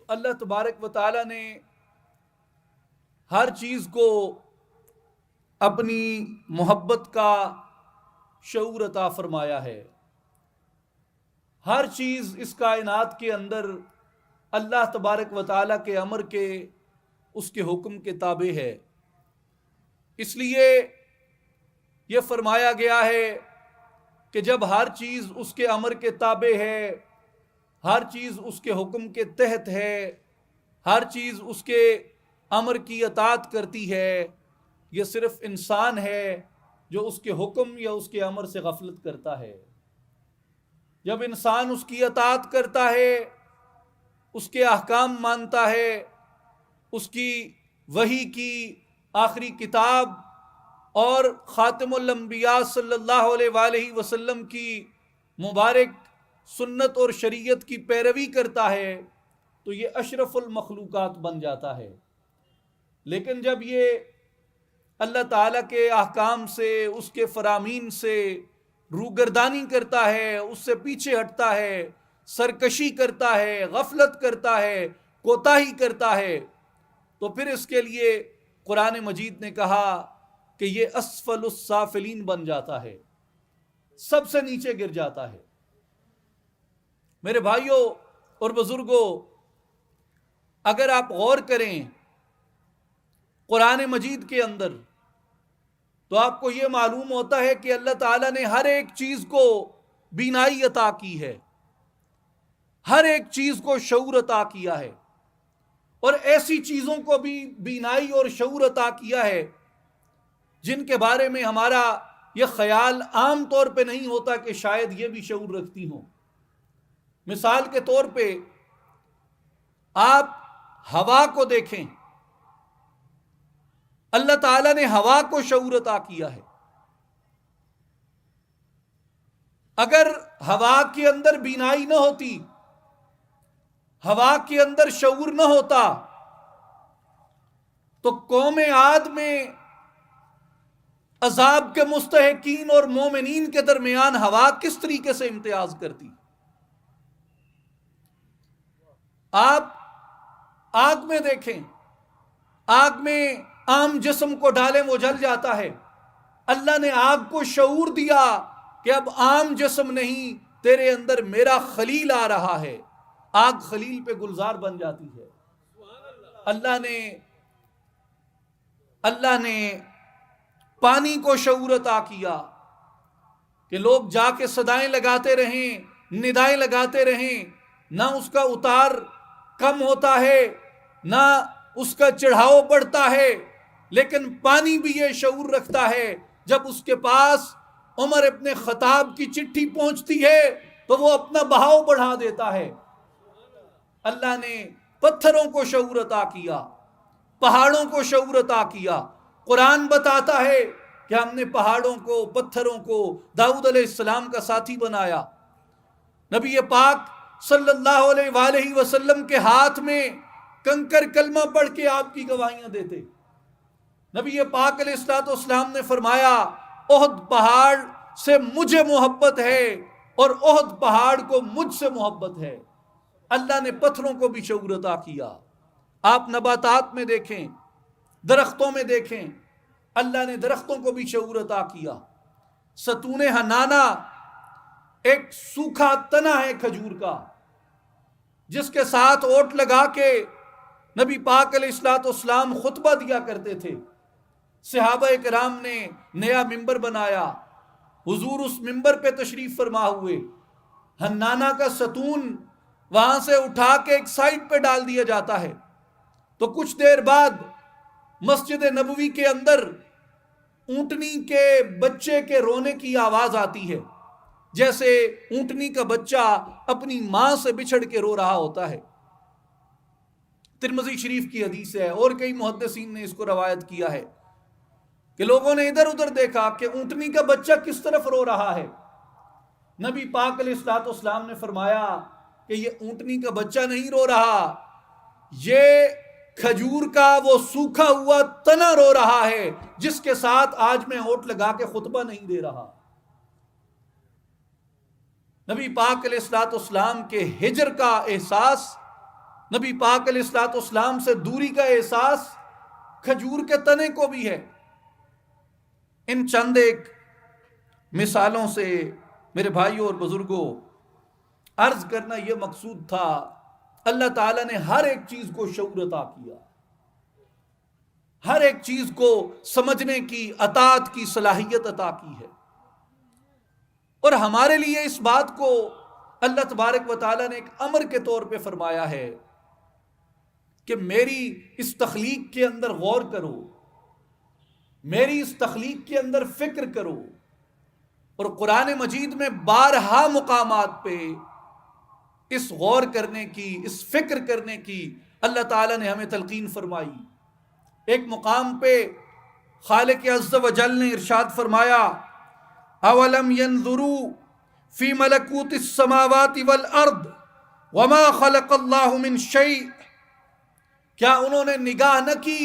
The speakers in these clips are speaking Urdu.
اللہ تبارک و تعالی نے ہر چیز کو اپنی محبت کا شعور عطا فرمایا ہے. ہر چیز اس کائنات کے اندر اللہ تبارک و تعالی کے امر کے، اس کے حکم کے تابع ہے. اس لیے یہ فرمایا گیا ہے کہ جب ہر چیز اس کے امر کے تابع ہے، ہر چیز اس کے حکم کے تحت ہے، ہر چیز اس کے امر کی اطاعت کرتی ہے، یہ صرف انسان ہے جو اس کے حکم یا اس کے امر سے غفلت کرتا ہے. جب انسان اس کی اطاعت کرتا ہے، اس کے احکام مانتا ہے، اس کی وحی کی آخری کتاب اور خاتم الانبیاء صلی اللہ علیہ وآلہ وسلم کی مبارک سنت اور شریعت کی پیروی کرتا ہے تو یہ اشرف المخلوقات بن جاتا ہے. لیکن جب یہ اللہ تعالیٰ کے احکام سے، اس کے فرامین سے روگردانی کرتا ہے، اس سے پیچھے ہٹتا ہے، سرکشی کرتا ہے، غفلت کرتا ہے، کوتاہی کرتا ہے، تو پھر اس کے لیے قرآن مجید نے کہا کہ یہ اسفل السافلین بن جاتا ہے، سب سے نیچے گر جاتا ہے. میرے بھائیوں اور بزرگوں، اگر آپ غور کریں قرآن مجید کے اندر تو آپ کو یہ معلوم ہوتا ہے کہ اللہ تعالیٰ نے ہر ایک چیز کو بینائی عطا کی ہے، ہر ایک چیز کو شعور عطا کیا ہے، اور ایسی چیزوں کو بھی بینائی اور شعور عطا کیا ہے جن کے بارے میں ہمارا یہ خیال عام طور پہ نہیں ہوتا کہ شاید یہ بھی شعور رکھتی ہوں. مثال کے طور پہ آپ ہوا کو دیکھیں، اللہ تعالیٰ نے ہوا کو شعور عطا کیا ہے. اگر ہوا کے اندر بینائی نہ ہوتی، ہوا کے اندر شعور نہ ہوتا تو قوم عاد میں عذاب کے مستحقین اور مومنین کے درمیان ہوا کس طریقے سے امتیاز کرتی. آپ آگ میں دیکھیں، آگ میں عام جسم کو ڈالیں وہ جل جاتا ہے. اللہ نے آگ کو شعور دیا کہ اب عام جسم نہیں، تیرے اندر میرا خلیل آ رہا ہے. آگ خلیل پہ گلزار بن جاتی ہے. اللہ نے پانی کو شعور عطا کیا کہ لوگ جا کے صدائیں لگاتے رہیں، ندائیں لگاتے رہیں، نہ اس کا اتار کم ہوتا ہے نہ اس کا چڑھاؤ بڑھتا ہے. لیکن پانی بھی یہ شعور رکھتا ہے، جب اس کے پاس عمر ابن خطاب کی چٹھی پہنچتی ہے تو وہ اپنا بہاؤ بڑھا دیتا ہے. اللہ نے پتھروں کو شعور عطا کیا، پہاڑوں کو شعور عطا کیا. قرآن بتاتا ہے کہ ہم نے پہاڑوں کو، پتھروں کو داؤد علیہ السلام کا ساتھی بنایا. نبی پاک صلی اللہ علیہ وآلہ وسلم کے ہاتھ میں کنکر کلمہ پڑھ کے آپ کی گواہیاں دیتے. نبی پاک علیہ السلام نے فرمایا احد پہاڑ سے مجھے محبت ہے اور احد پہاڑ کو مجھ سے محبت ہے. اللہ نے پتھروں کو بھی شعور عطا کیا. آپ نباتات میں دیکھیں، درختوں میں دیکھیں، اللہ نے درختوں کو بھی شعور عطا کیا. ستون حنانہ ایک سوکھا تنا ہے کھجور کا، جس کے ساتھ اوٹ لگا کے نبی پاک علیہ السلام خطبہ دیا کرتے تھے. صحابہ کرام نے نیا ممبر بنایا، حضور اس ممبر پہ تشریف فرما ہوئے. حنانہ کا ستون وہاں سے اٹھا کے ایک سائڈ پہ ڈال دیا جاتا ہے تو کچھ دیر بعد مسجد نبوی کے اندر اونٹنی کے بچے کے رونے کی آواز آتی ہے، جیسے اونٹنی کا بچہ اپنی ماں سے بچھڑ کے رو رہا ہوتا ہے. ترمذی شریف کی حدیث ہے اور کئی محدثین نے اس کو روایت کیا ہے کہ لوگوں نے ادھر ادھر دیکھا کہ اونٹنی کا بچہ کس طرف رو رہا ہے. نبی پاک علیہ السلام نے فرمایا کہ یہ اونٹنی کا بچہ نہیں رو رہا، یہ کھجور کا وہ سوکھا ہوا تنا رو رہا ہے جس کے ساتھ آج میں ہوٹ لگا کے خطبہ نہیں دے رہا. نبی پاک علیہ السلام کے ہجر کا احساس نبی پاک علیہ الصلوۃ والسلام سے دوری کا احساس کھجور کے تنے کو بھی ہے۔ ان چند ایک مثالوں سے میرے بھائیوں اور بزرگوں عرض کرنا یہ مقصود تھا، اللہ تعالیٰ نے ہر ایک چیز کو شعور عطا کیا، ہر ایک چیز کو سمجھنے کی، اطاعت کی صلاحیت عطا کی ہے، اور ہمارے لیے اس بات کو اللہ تبارک و تعالیٰ نے ایک امر کے طور پہ فرمایا ہے کہ میری اس تخلیق کے اندر غور کرو، میری اس تخلیق کے اندر فکر کرو۔ اور قرآن مجید میں بارہا مقامات پہ اس غور کرنے کی، اس فکر کرنے کی اللہ تعالیٰ نے ہمیں تلقین فرمائی۔ ایک مقام پہ خالق عز و جل نے ارشاد فرمایا، اولم ينظروا فی ملکوت السماوات والارض وما خلق اللہ من شیء، کیا انہوں نے نگاہ نہ کی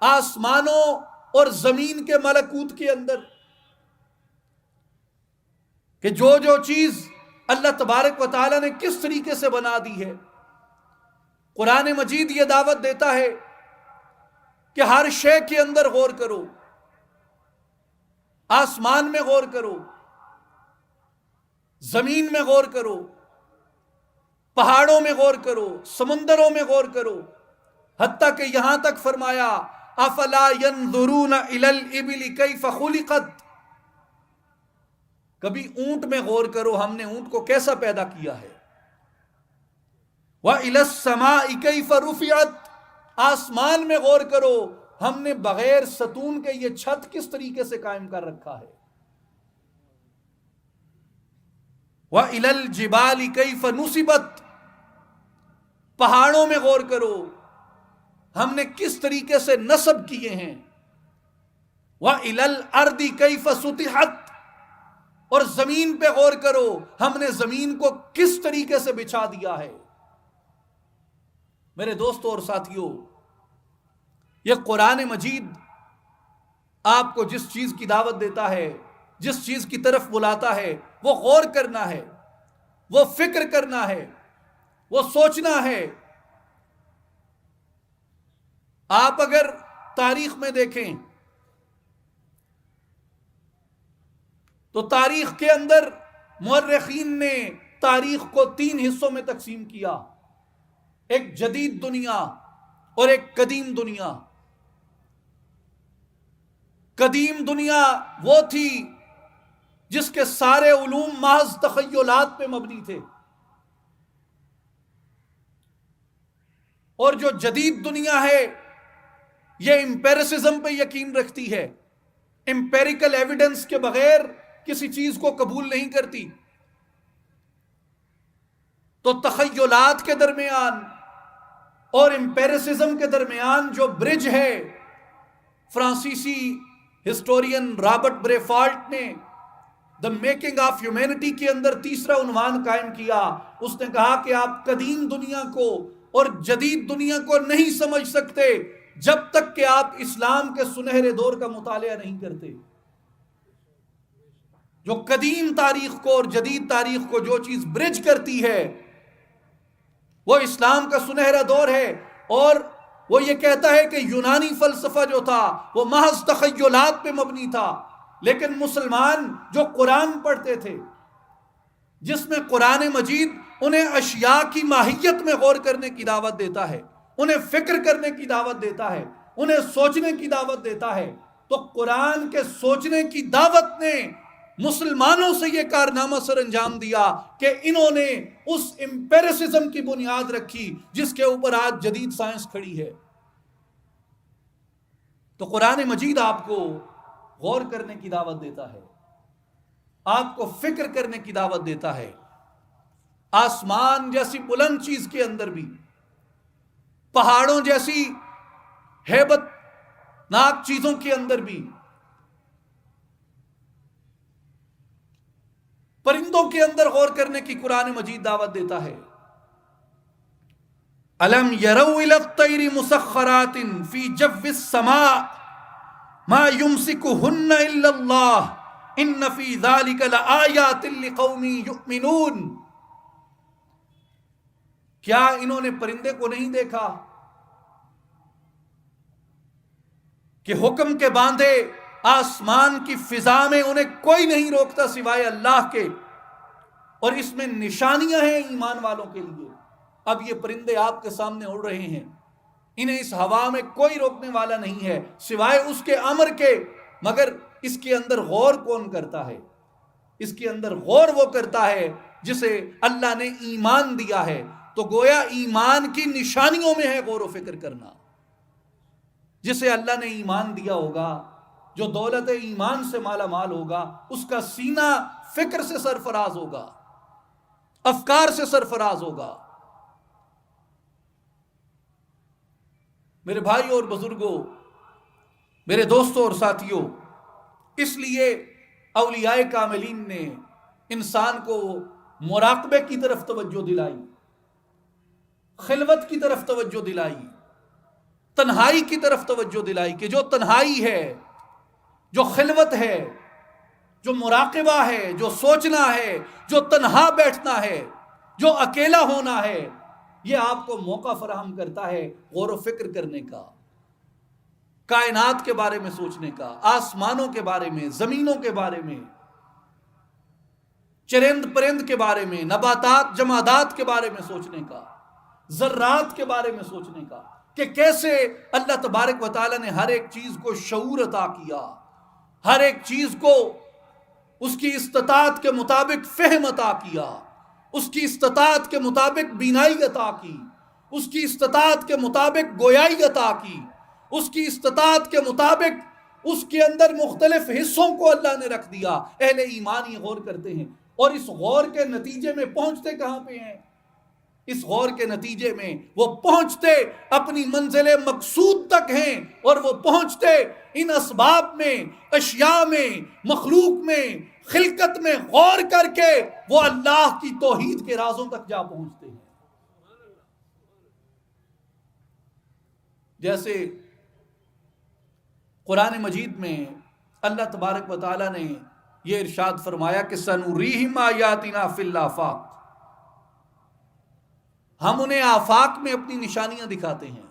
آسمانوں اور زمین کے ملکوت کے اندر کہ جو جو چیز اللہ تبارک و تعالیٰ نے کس طریقے سے بنا دی ہے۔ قرآن مجید یہ دعوت دیتا ہے کہ ہر شے کے اندر غور کرو، آسمان میں غور کرو، زمین میں غور کرو، پہاڑوں میں غور کرو، سمندروں میں غور کرو، حتیٰ کہ یہاں تک فرمایا افلا ينظرون الى الابل کیف خلقت، کبھی اونٹ میں غور کرو، ہم نے اونٹ کو کیسا پیدا کیا ہے۔ وَإِلَى السَّمَاءِ كَيْفَ رُفِعَتْ، آسمان میں غور کرو، ہم نے بغیر ستون کے یہ چھت کس طریقے سے قائم کر رکھا ہے۔ وَإِلَى الْجِبَالِ كَيْفَ نُصِبَتْ، پہاڑوں میں غور کرو، ہم نے کس طریقے سے نصب کیے ہیں۔ وَإِلَى الْأَرْضِ كَيْفَ سُطِحَتْ، اور زمین پہ غور کرو، ہم نے زمین کو کس طریقے سے بچھا دیا ہے۔ میرے دوستوں اور ساتھیوں، یہ قرآن مجید آپ کو جس چیز کی دعوت دیتا ہے، جس چیز کی طرف بلاتا ہے، وہ غور کرنا ہے، وہ فکر کرنا ہے، وہ سوچنا ہے۔ آپ اگر تاریخ میں دیکھیں تو تاریخ کے اندر مورخین نے تاریخ کو 3 حصوں میں تقسیم کیا، ایک جدید دنیا اور ایک قدیم دنیا۔ قدیم دنیا وہ تھی جس کے سارے علوم محض تخیلات پہ مبنی تھے، اور جو جدید دنیا ہے یہ امپیریسزم پہ یقین رکھتی ہے، امپیریکل ایویڈنس کے بغیر کسی چیز کو قبول نہیں کرتی۔ تو تخیلات کے درمیان اور امپیریسزم کے درمیان جو برج ہے، فرانسیسی ہسٹورین رابرٹ بریفالٹ نے دا میکنگ آف ہیومینٹی کے اندر تیسرا عنوان قائم کیا۔ اس نے کہا کہ آپ قدیم دنیا کو اور جدید دنیا کو نہیں سمجھ سکتے جب تک کہ آپ اسلام کے سنہرے دور کا مطالعہ نہیں کرتے۔ جو قدیم تاریخ کو اور جدید تاریخ کو جو چیز برج کرتی ہے وہ اسلام کا سنہرا دور ہے، اور وہ یہ کہتا ہے کہ یونانی فلسفہ جو تھا وہ محض تخیلات پہ مبنی تھا، لیکن مسلمان جو قرآن پڑھتے تھے، جس میں قرآن مجید انہیں اشیاء کی ماہیت میں غور کرنے کی دعوت دیتا ہے، انہیں فکر کرنے کی دعوت دیتا ہے، انہیں سوچنے کی دعوت دیتا ہے، تو قرآن کے سوچنے کی دعوت نے مسلمانوں سے یہ کارنامہ سر انجام دیا کہ انہوں نے اس امپیریسزم کی بنیاد رکھی جس کے اوپر آج جدید سائنس کھڑی ہے۔ تو قرآن مجید آپ کو غور کرنے کی دعوت دیتا ہے، آپ کو فکر کرنے کی دعوت دیتا ہے۔ آسمان جیسی بلند چیز کے اندر بھی، پہاڑوں جیسی ہیبت ناک چیزوں کے اندر بھی، پرندوں کے اندر غور کرنے کی قرآن مجید دعوت دیتا ہے۔ الم يروا الى الطير مسخرات في جو السماء ما يمسكهن الا الله ان في ذلك لآيات لقوم يؤمنون۔ کیا انہوں نے پرندے کو نہیں دیکھا کہ حکم کے باندھے آسمان کی فضا میں انہیں کوئی نہیں روکتا سوائے اللہ کے، اور اس میں نشانیاں ہیں ایمان والوں کے لیے۔ اب یہ پرندے آپ کے سامنے اڑ رہے ہیں، انہیں اس ہوا میں کوئی روکنے والا نہیں ہے سوائے اس کے امر کے، مگر اس کے اندر غور کون کرتا ہے؟ اس کے اندر غور وہ کرتا ہے جسے اللہ نے ایمان دیا ہے۔ تو گویا ایمان کی نشانیوں میں ہے غور و فکر کرنا۔ جسے اللہ نے ایمان دیا ہوگا، جو دولت ایمان سے مالا مال ہوگا، اس کا سینہ فکر سے سرفراز ہوگا، افکار سے سرفراز ہوگا۔ میرے بھائی اور بزرگوں، میرے دوستوں اور ساتھیوں، اس لیے اولیاء کاملین نے انسان کو مراقبے کی طرف توجہ دلائی، خلوت کی طرف توجہ دلائی، تنہائی کی طرف توجہ دلائی کہ جو تنہائی ہے، جو خلوت ہے، جو مراقبہ ہے، جو سوچنا ہے، جو تنہا بیٹھنا ہے، جو اکیلا ہونا ہے، یہ آپ کو موقع فراہم کرتا ہے غور و فکر کرنے کا، کائنات کے بارے میں سوچنے کا، آسمانوں کے بارے میں، زمینوں کے بارے میں، چرند پرند کے بارے میں، نباتات جمادات کے بارے میں سوچنے کا، ذرات کے بارے میں سوچنے کا، کہ کیسے اللہ تبارک و تعالیٰ نے ہر ایک چیز کو شعور عطا کیا، ہر ایک چیز کو اس کی استطاعت کے مطابق فہم عطا کیا، اس کی استطاعت کے مطابق بینائی عطا کی، اس کی استطاعت کے مطابق گویائی عطا کی، اس کی استطاعت کے مطابق اس کے اندر مختلف حصوں کو اللہ نے رکھ دیا۔ اہل ایمان یہ غور کرتے ہیں، اور اس غور کے نتیجے میں پہنچتے کہاں پہ ہیں؟ اس غور کے نتیجے میں وہ پہنچتے اپنی منزل مقصود تک ہیں، اور وہ پہنچتے ان اسباب میں، اشیاء میں، مخلوق میں، خلقت میں غور کر کے وہ اللہ کی توحید کے رازوں تک جا پہنچتے ہیں۔ جیسے قرآن مجید میں اللہ تبارک و تعالیٰ نے یہ ارشاد فرمایا کہ سنوریہم آیاتنا فی الآفاق، ہم انہیں آفاق میں اپنی نشانیاں دکھاتے ہیں۔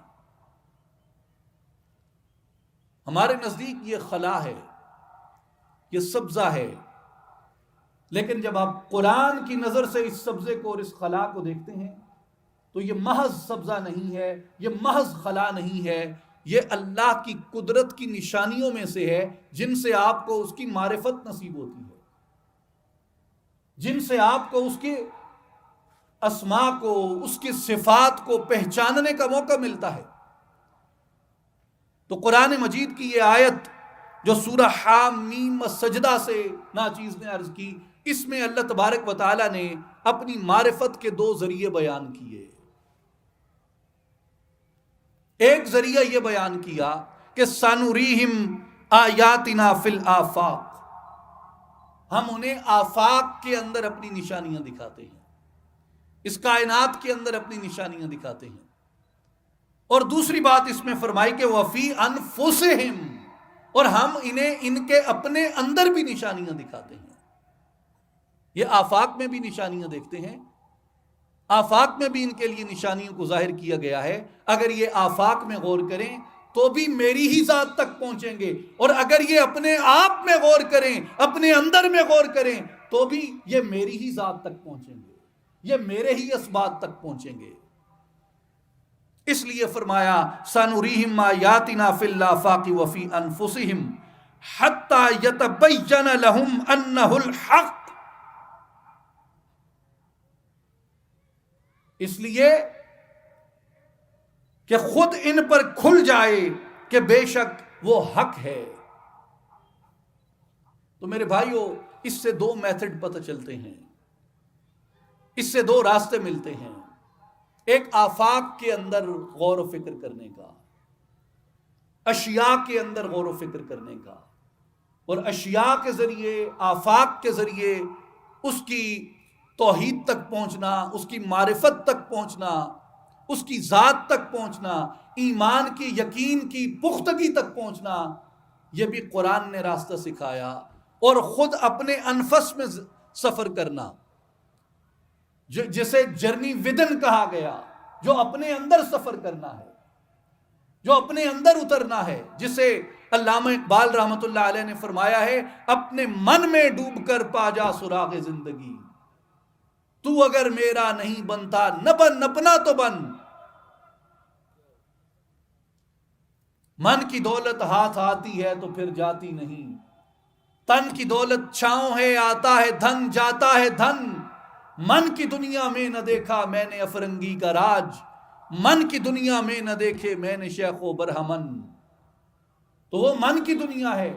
ہمارے نزدیک یہ خلا ہے، یہ سبزہ ہے، لیکن جب آپ قرآن کی نظر سے اس سبزے کو اور اس خلا کو دیکھتے ہیں تو یہ محض سبزہ نہیں ہے، یہ محض خلا نہیں ہے، یہ اللہ کی قدرت کی نشانیوں میں سے ہے، جن سے آپ کو اس کی معرفت نصیب ہوتی ہے، جن سے آپ کو اس کے اسماء کو، اس کی صفات کو پہچاننے کا موقع ملتا ہے۔ تو قرآن مجید کی یہ آیت جو سورہ حامیم سجدہ سے ناچیز نے عرض کی، اس میں اللہ تبارک و تعالی نے اپنی معرفت کے دو ذریعے بیان کیے۔ ایک ذریعہ یہ بیان کیا کہ سنوریہم آیاتنا فی الآفاق، ہم انہیں آفاق کے اندر اپنی نشانیاں دکھاتے ہیں، اس کائنات کے اندر اپنی نشانیاں دکھاتے ہیں۔ اور دوسری بات اس میں فرمائی کہ وفی انفسہم، اور ہم انہیں ان کے اپنے اندر بھی نشانیاں دکھاتے ہیں۔ یہ آفاق میں بھی نشانیاں دیکھتے ہیں، آفاق میں بھی ان کے لیے نشانیوں کو ظاہر کیا گیا ہے۔ اگر یہ آفاق میں غور کریں تو بھی میری ہی ذات تک پہنچیں گے، اور اگر یہ اپنے آپ میں غور کریں، اپنے اندر میں غور کریں تو بھی یہ میری ہی ذات تک پہنچیں گے، یہ میرے ہی اسبات تک پہنچیں گے۔ اس لیے فرمایا سنوریہم آیاتنا فی الآفاق وفی انفسہم حتی یتبین لہم انہ الحق، اس لیے کہ خود ان پر کھل جائے کہ بے شک وہ حق ہے۔ تو میرے بھائیوں، اس سے دو میتھڈ پتہ چلتے ہیں، اس سے دو راستے ملتے ہیں۔ ایک آفاق کے اندر غور و فکر کرنے کا، اشیاء کے اندر غور و فکر کرنے کا، اور اشیاء کے ذریعے، آفاق کے ذریعے اس کی توحید تک پہنچنا، اس کی معرفت تک پہنچنا، اس کی ذات تک پہنچنا، ایمان کی، یقین کی پختگی تک پہنچنا، یہ بھی قرآن نے راستہ سکھایا۔ اور خود اپنے انفس میں سفر کرنا، جسے جرنی ودن کہا گیا، جو اپنے اندر سفر کرنا ہے، جو اپنے اندر اترنا ہے، جسے علامہ اقبال رحمۃ اللہ علیہ نے فرمایا ہے اپنے من میں ڈوب کر پا جا سراغ زندگی، تو اگر میرا نہیں بنتا نہ بن اپنا تو بن. من کی دولت ہاتھ آتی ہے تو پھر جاتی نہیں، تن کی دولت چھاؤں ہے آتا ہے دھن جاتا ہے دھن. من کی دنیا میں نہ دیکھا میں نے افرنگی کا راج، من کی دنیا میں نہ دیکھے میں نے شیخ و برہمن. تو وہ من کی دنیا ہے،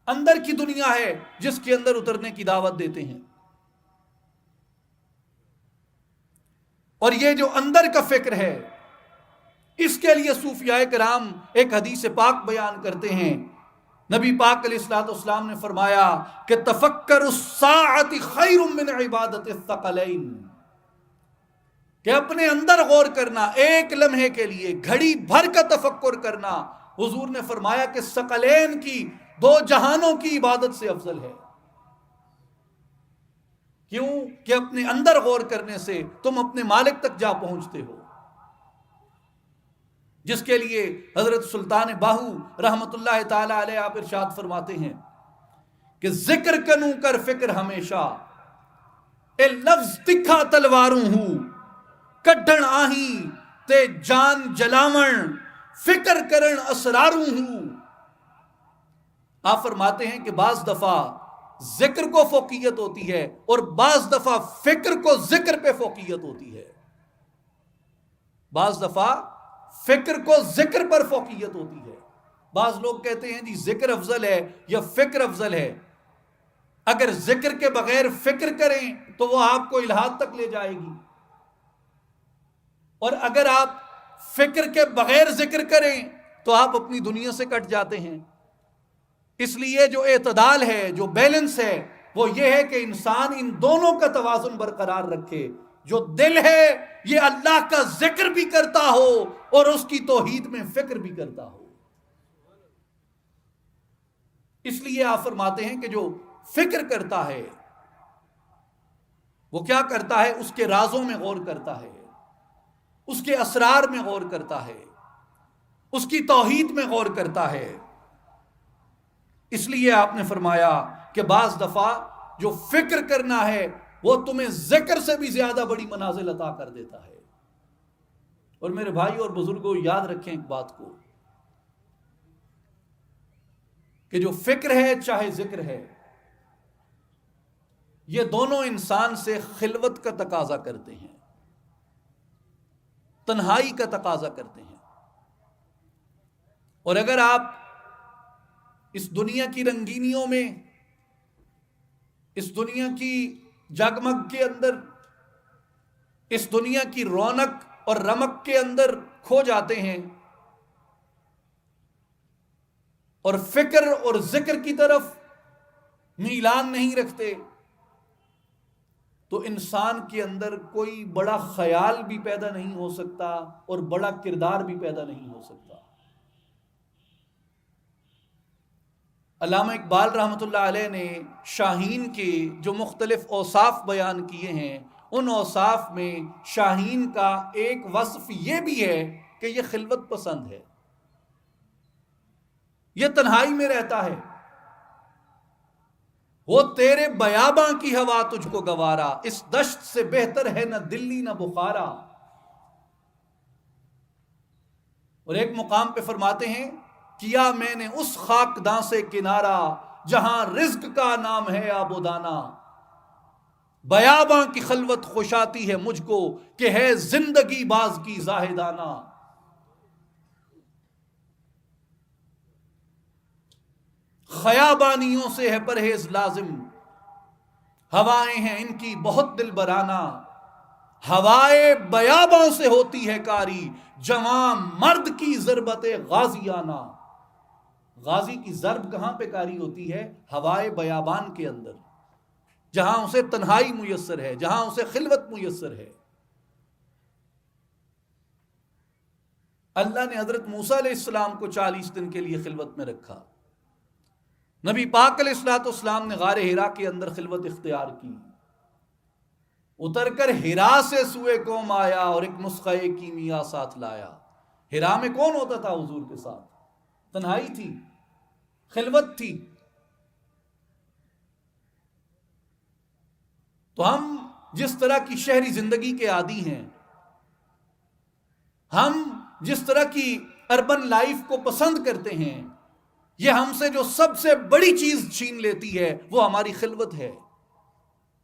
اندر کی دنیا ہے، جس کے اندر اترنے کی دعوت دیتے ہیں. اور یہ جو اندر کا فکر ہے، اس کے لیے صوفیاء کرام ایک حدیث پاک بیان کرتے ہیں. نبی پاک علیہ الصلوۃ والسلام نے فرمایا کہ تفکر الساعۃ خیر من عبادت الثقلین، کہ اپنے اندر غور کرنا، ایک لمحے کے لیے گھڑی بھر کا تفکر کرنا، حضور نے فرمایا کہ ثقلین کی، دو جہانوں کی عبادت سے افضل ہے. کیوں؟ کہ اپنے اندر غور کرنے سے تم اپنے مالک تک جا پہنچتے ہو. جس کے لیے حضرت سلطان باہو رحمت اللہ تعالی علیہ آپ ارشاد فرماتے ہیں کہ ذکر کنوں کر فکر ہمیشہ، اے لفظ تکھا تلواروں ہوں، کڈھن آہی تے جان جلاون، فکر کرن اسراروں ہوں. آپ فرماتے ہیں کہ بعض دفعہ ذکر کو فوقیت ہوتی ہے اور بعض دفعہ فکر کو ذکر پہ فوقیت ہوتی ہے. بعض دفعہ فکر کو ذکر پر فوقیت ہوتی ہے. بعض لوگ کہتے ہیں جی ذکر افضل ہے یا فکر افضل ہے. اگر ذکر کے بغیر فکر کریں تو وہ آپ کو الہاد تک لے جائے گی، اور اگر آپ فکر کے بغیر ذکر کریں تو آپ اپنی دنیا سے کٹ جاتے ہیں. اس لیے جو اعتدال ہے، جو بیلنس ہے، وہ یہ ہے کہ انسان ان دونوں کا توازن برقرار رکھے. جو دل ہے یہ اللہ کا ذکر بھی کرتا ہو اور اس کی توحید میں فکر بھی کرتا ہو. اس لیے آپ فرماتے ہیں کہ جو فکر کرتا ہے وہ کیا کرتا ہے؟ اس کے رازوں میں غور کرتا ہے، اس کے اسرار میں غور کرتا ہے، اس کی توحید میں غور کرتا ہے. اس لیے آپ نے فرمایا کہ بعض دفعہ جو فکر کرنا ہے وہ تمہیں ذکر سے بھی زیادہ بڑی منازل عطا کر دیتا ہے. اور میرے بھائی اور بزرگوں یاد رکھیں ایک بات کو، کہ جو فکر ہے چاہے ذکر ہے، یہ دونوں انسان سے خلوت کا تقاضا کرتے ہیں، تنہائی کا تقاضا کرتے ہیں. اور اگر آپ اس دنیا کی رنگینیوں میں، اس دنیا کی جگمگ کے اندر، اس دنیا کی رونق اور رمق کے اندر کھو جاتے ہیں اور فکر اور ذکر کی طرف میلان نہیں رکھتے، تو انسان کے اندر کوئی بڑا خیال بھی پیدا نہیں ہو سکتا اور بڑا کردار بھی پیدا نہیں ہو سکتا. علامہ اقبال رحمۃ اللہ علیہ نے شاہین کے جو مختلف اوصاف بیان کیے ہیں، ان اوصاف میں شاہین کا ایک وصف یہ بھی ہے کہ یہ خلوت پسند ہے، یہ تنہائی میں رہتا ہے. وہ تیرے بیاباں کی ہوا تجھ کو گوارا، اس دشت سے بہتر ہے نہ دلی نہ بخارا. اور ایک مقام پہ فرماتے ہیں کیا میں نے اس خاکداں سے کنارہ جہاں رزق کا نام ہے آب و دانا. بیاباں کی خلوت خوش آتی ہے مجھ کو کہ ہے زندگی باز کی زاہدانہ. خیابانیوں سے ہے پرہیز لازم، ہوائیں ہیں ان کی بہت دل برانہ. ہوائے بیاباں سے ہوتی ہے کاری، جوان مرد کی ضربت غازیانہ. غازی کی ضرب کہاں پہ کاری ہوتی ہے؟ ہوائے بیابان کے اندر، جہاں اسے تنہائی میسر ہے، جہاں اسے خلوت میسر ہے. اللہ نے حضرت موسیٰ علیہ السلام کو 40 دن کے لیے خلوت میں رکھا. نبی پاک علیہ الصلوۃ والسلام نے غار حرا کے اندر خلوت اختیار کی. اتر کر ہرا سے سوئے قوم آیا اور ایک نسخہ کیمیا ساتھ لایا. ہرا میں کون ہوتا تھا حضور کے ساتھ؟ تنہائی تھی، خلوت تھی. تو ہم جس طرح کی شہری زندگی کے عادی ہیں، ہم جس طرح کی اربن لائف کو پسند کرتے ہیں، یہ ہم سے جو سب سے بڑی چیز چھین لیتی ہے وہ ہماری خلوت ہے،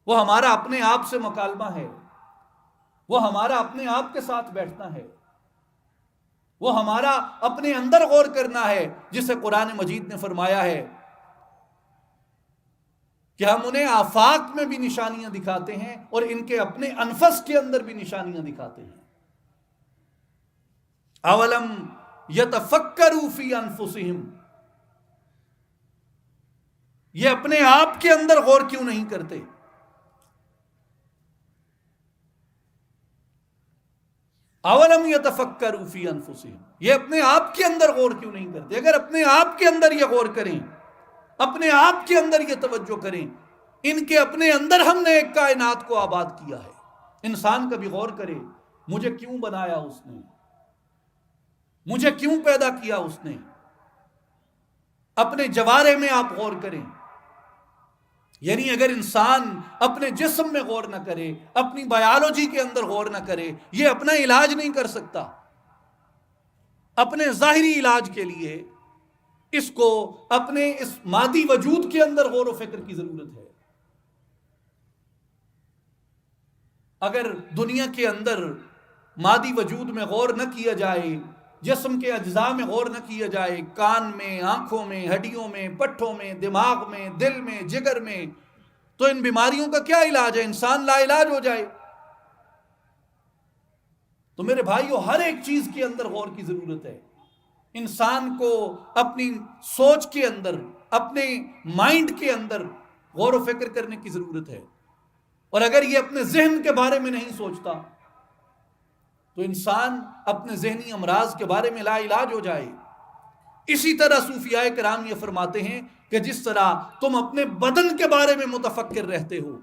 وہ ہمارا اپنے آپ سے مکالمہ ہے، وہ ہمارا اپنے آپ کے ساتھ بیٹھنا ہے، وہ ہمارا اپنے اندر غور کرنا ہے، جسے قرآن مجید نے فرمایا ہے کہ ہم انہیں آفاق میں بھی نشانیاں دکھاتے ہیں اور ان کے اپنے انفس کے اندر بھی نشانیاں دکھاتے ہیں. اولم یتفکروا فی انفسہم، یہ اپنے آپ کے اندر غور کیوں نہیں کرتے؟ اولم یتفکروا فی انفسہم، یہ اپنے آپ کے اندر غور کیوں نہیں کرتے؟ اگر اپنے آپ کے اندر یہ غور کریں، اپنے آپ کے اندر یہ توجہ کریں، ان کے اپنے اندر ہم نے ایک کائنات کو آباد کیا ہے. انسان کبھی غور کرے، مجھے کیوں بنایا اس نے، مجھے کیوں پیدا کیا اس نے. اپنے جوارے میں آپ غور کریں. یعنی اگر انسان اپنے جسم میں غور نہ کرے، اپنی بایولوجی کے اندر غور نہ کرے، یہ اپنا علاج نہیں کر سکتا. اپنے ظاہری علاج کے لیے اس کو اپنے اس مادی وجود کے اندر غور و فکر کی ضرورت ہے. اگر دنیا کے اندر مادی وجود میں غور نہ کیا جائے، جسم کے اجزاء میں غور نہ کیا جائے، کان میں، آنکھوں میں، ہڈیوں میں، پٹھوں میں، دماغ میں، دل میں، جگر میں، تو ان بیماریوں کا کیا علاج ہے؟ انسان لا علاج ہو جائے. تو میرے بھائیو، ہر ایک چیز کے اندر غور کی ضرورت ہے. انسان کو اپنی سوچ کے اندر، اپنے مائنڈ کے اندر غور و فکر کرنے کی ضرورت ہے. اور اگر یہ اپنے ذہن کے بارے میں نہیں سوچتا تو انسان اپنے ذہنی امراض کے بارے میں لا علاج ہو جائے. اسی طرح صوفیاء کرام یہ فرماتے ہیں کہ جس طرح تم اپنے بدن کے بارے میں متفکر رہتے ہو،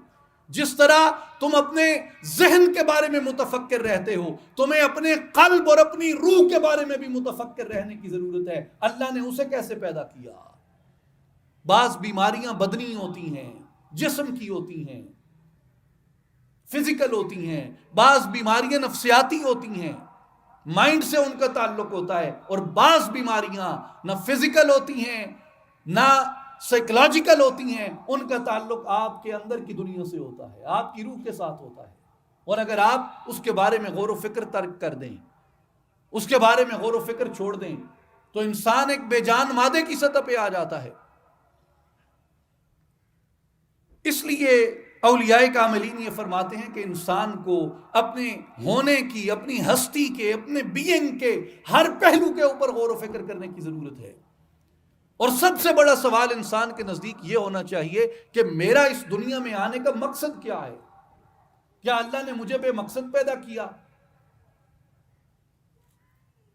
جس طرح تم اپنے ذہن کے بارے میں متفکر رہتے ہو، تمہیں اپنے قلب اور اپنی روح کے بارے میں بھی متفکر رہنے کی ضرورت ہے. اللہ نے اسے کیسے پیدا کیا؟ بعض بیماریاں بدنی ہوتی ہیں، جسم کی ہوتی ہیں، فزیکل ہوتی ہیں. بعض بیماریاں نفسیاتی ہوتی ہیں، مائنڈ سے ان کا تعلق ہوتا ہے. اور بعض بیماریاں نہ فزیکل ہوتی ہیں نہ سائیکولوجیکل ہوتی ہیں، ان کا تعلق آپ کے اندر کی دنیا سے ہوتا ہے، آپ کی روح کے ساتھ ہوتا ہے. اور اگر آپ اس کے بارے میں غور و فکر ترک کر دیں، اس کے بارے میں غور و فکر چھوڑ دیں، تو انسان ایک بے جان مادے کی سطح پہ آ جاتا ہے. اس لیے اولیاء کاملین یہ فرماتے ہیں کہ انسان کو اپنے ہونے کی، اپنی ہستی کے، اپنے بینگ کے ہر پہلو کے اوپر غور و فکر کرنے کی ضرورت ہے. اور سب سے بڑا سوال انسان کے نزدیک یہ ہونا چاہیے کہ میرا اس دنیا میں آنے کا مقصد کیا ہے؟ کیا اللہ نے مجھے بے مقصد پیدا کیا؟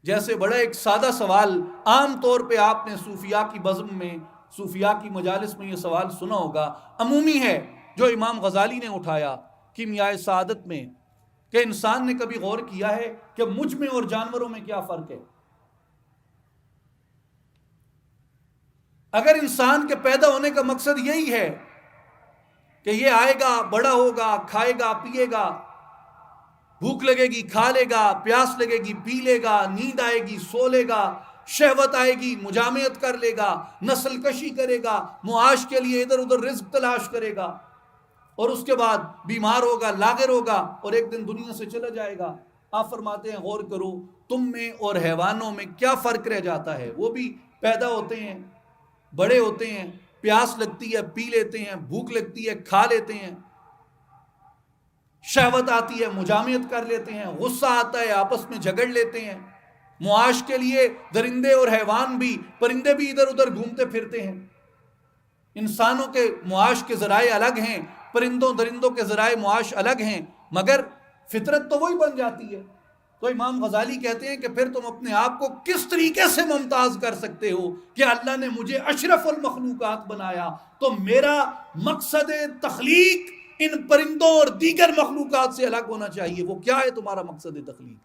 جیسے بڑا ایک سادہ سوال، عام طور پہ آپ نے صوفیاء کی بزم میں، صوفیاء کی مجالس میں یہ سوال سنا ہوگا، عمومی ہے، جو امام غزالی نے اٹھایا کیمیاء سعادت میں، کہ انسان نے کبھی غور کیا ہے کہ مجھ میں اور جانوروں میں کیا فرق ہے؟ اگر انسان کے پیدا ہونے کا مقصد یہی ہے کہ یہ آئے گا، بڑا ہوگا، کھائے گا، پیے گا، بھوک لگے گی کھا لے گا، پیاس لگے گی پی لے گا، نیند آئے گی سو لے گا، شہوت آئے گی مجامعت کر لے گا، نسل کشی کرے گا، معاش کے لیے ادھر ادھر رزق تلاش کرے گا، اور اس کے بعد بیمار ہوگا، لاغر ہوگا، اور ایک دن دنیا سے چلا جائے گا. آپ فرماتے ہیں غور کرو تم میں اور حیوانوں میں کیا فرق رہ جاتا ہے؟ وہ بھی پیدا ہوتے ہیں، بڑے ہوتے ہیں، پیاس لگتی ہے پی لیتے ہیں، بھوک لگتی ہے کھا لیتے ہیں، شہوت آتی ہے مجامعت کر لیتے ہیں، غصہ آتا ہے آپس میں جھگڑ لیتے ہیں. معاش کے لیے درندے اور حیوان بھی، پرندے بھی ادھر ادھر گھومتے پھرتے ہیں. انسانوں کے معاش کے ذرائع الگ ہیں، پرندوں درندوں کے ذرائع معاش الگ ہیں، مگر فطرت تو وہی بن جاتی ہے. تو امام غزالی کہتے ہیں کہ پھر تم اپنے آپ کو کس طریقے سے ممتاز کر سکتے ہو کہ اللہ نے مجھے اشرف المخلوقات بنایا، تو میرا مقصد تخلیق ان پرندوں اور دیگر مخلوقات سے الگ ہونا چاہیے. وہ کیا ہے تمہارا مقصد تخلیق؟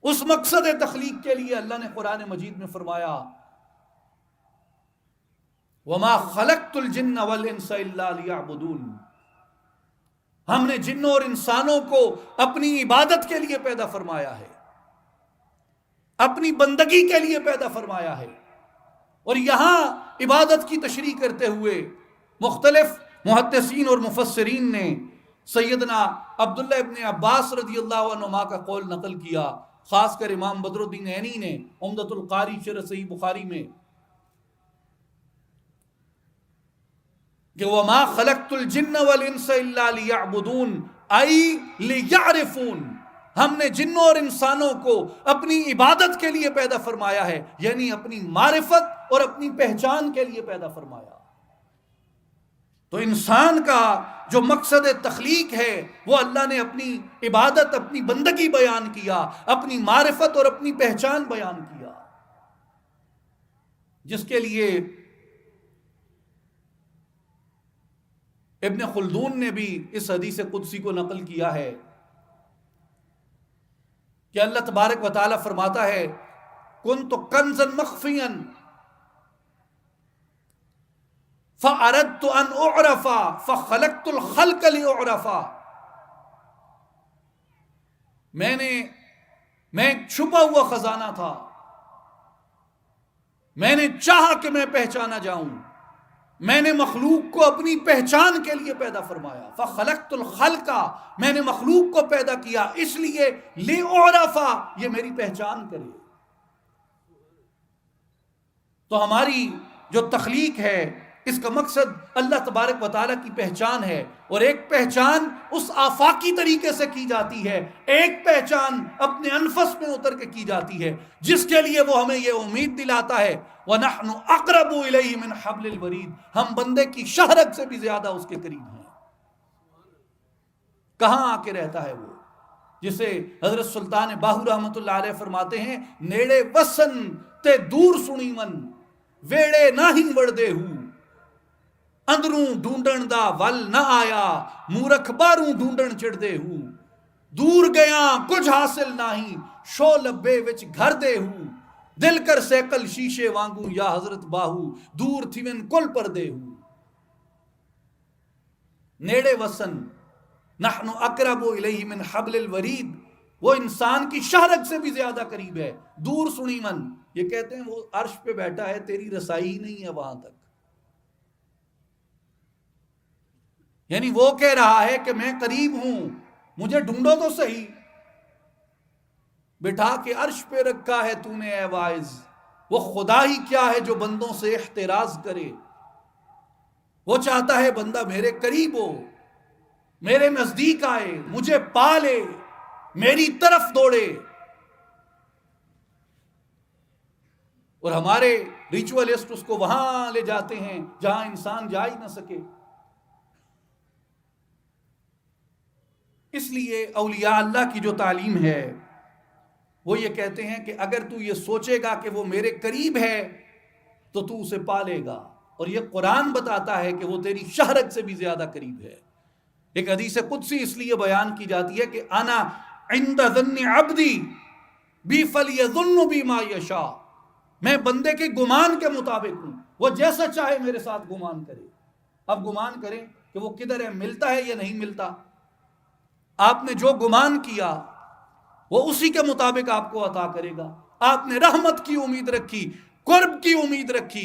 اس مقصد تخلیق کے لیے اللہ نے قرآن مجید میں فرمایا وَمَا خَلَقْتُ الْجِنَّ وَالْإِنسَ إِلَّا لِيَعْبُدُونَ. ہم نے جنوں اور انسانوں کو اپنی عبادت کے لیے پیدا فرمایا ہے، اپنی بندگی کے لیے پیدا فرمایا ہے. اور یہاں عبادت کی تشریح کرتے ہوئے مختلف محدثین اور مفسرین نے سیدنا عبداللہ ابن عباس رضی اللہ عنہما کا قول نقل کیا، خاص کر امام بدر الدین عینی نے عمدۃ القاری شرح صحیح بخاری میں کہ وَمَا خَلَقْتُ الْجِنَّ وَالْإِنسَ إِلَّا لِيَعْبُدُونَ أَيْ لِيَعْرِفُونَ. ہم نے جنوں اور انسانوں کو اپنی عبادت کے لیے پیدا فرمایا ہے، یعنی اپنی معرفت اور اپنی پہچان کے لیے پیدا فرمایا. تو انسان کا جو مقصد تخلیق ہے وہ اللہ نے اپنی عبادت، اپنی بندگی بیان کیا، اپنی معرفت اور اپنی پہچان بیان کیا، جس کے لیے ابن خلدون نے بھی اس حدیث قدسی کو نقل کیا ہے کہ اللہ تبارک و تعالی فرماتا ہے کنت کنزا مخفیا فاردت ان اعرف فخلقت الخلق لاعرف. میں ایک چھپا ہوا خزانہ تھا، میں نے چاہا کہ میں پہچانا جاؤں، میں نے مخلوق کو اپنی پہچان کے لیے پیدا فرمایا. فخلقت الخلق، میں نے مخلوق کو پیدا کیا اس لیے لأعرف، یہ میری پہچان کرے. تو ہماری جو تخلیق ہے اس کا مقصد اللہ تبارک و تعالیٰ کی پہچان ہے، اور ایک پہچان اس آفاقی طریقے سے کی جاتی ہے، ایک پہچان اپنے انفس میں اتر کے کی جاتی ہے، جس کے لیے وہ ہمیں یہ امید دلاتا ہے وَنَحْنُ أَقْرَبُ إِلَيْهِ مِنْ حَبْلِ الْوَرِيدِ. ہم بندے کی شہرگ سے بھی زیادہ اس کے قریب ہیں. کہاں آ کے رہتا ہے وہ، جسے حضرت سلطان باہو رحمۃ اللہ علیہ فرماتے ہیں نیڑے وسن تے دور سنی من ویڑے نہ ہی وڑدے ہوں، اندروں ڈھونڈن دا ول نہ آیا مورکھ باروں ڈھونڈن چڑھدے ہوں، دور گیا کچھ حاصل نہیں شو لبے وچ گھر دے ہوں، دل کر سیکل شیشے وانگوں یا حضرت باہو دور تھیون کل پردے ہوں. نیڑے وسن نحن اقرب الیہ من حبل الورید، وہ انسان کی شہرگ سے بھی زیادہ قریب ہے. دور سنی من، یہ کہتے ہیں وہ عرش پہ بیٹھا ہے، تیری رسائی ہی نہیں ہے وہاں تک. یعنی وہ کہہ رہا ہے کہ میں قریب ہوں، مجھے ڈھونڈو تو صحیح. بٹھا کے عرش پہ رکھا ہے تو نے اے واعظ، وہ خدا ہی کیا ہے جو بندوں سے احتراز کرے. وہ چاہتا ہے بندہ میرے قریب ہو، میرے نزدیک آئے، مجھے پالے، میری طرف دوڑے. اور ہمارے ریچولسٹ اس کو وہاں لے جاتے ہیں جہاں انسان جا ہی نہ سکے. اس لیے اولیاء اللہ کی جو تعلیم ہے وہ یہ کہتے ہیں کہ اگر تو یہ سوچے گا کہ وہ میرے قریب ہے تو تو اسے پالے گا، اور یہ قرآن بتاتا ہے کہ وہ تیری شہرت سے بھی زیادہ قریب ہے. ایک حدیث قدسی اس لیے بیان کی جاتی ہے کہ انا عند ظن عبدی بی فلیظن بی ما یشاء، میں بندے کے گمان کے مطابق ہوں، وہ جیسا چاہے میرے ساتھ گمان کرے. اب گمان کریں کہ وہ کدھر ہے، ملتا ہے یا نہیں ملتا. آپ نے جو گمان کیا وہ اسی کے مطابق آپ کو عطا کرے گا. آپ نے رحمت کی امید رکھی، قرب کی امید رکھی،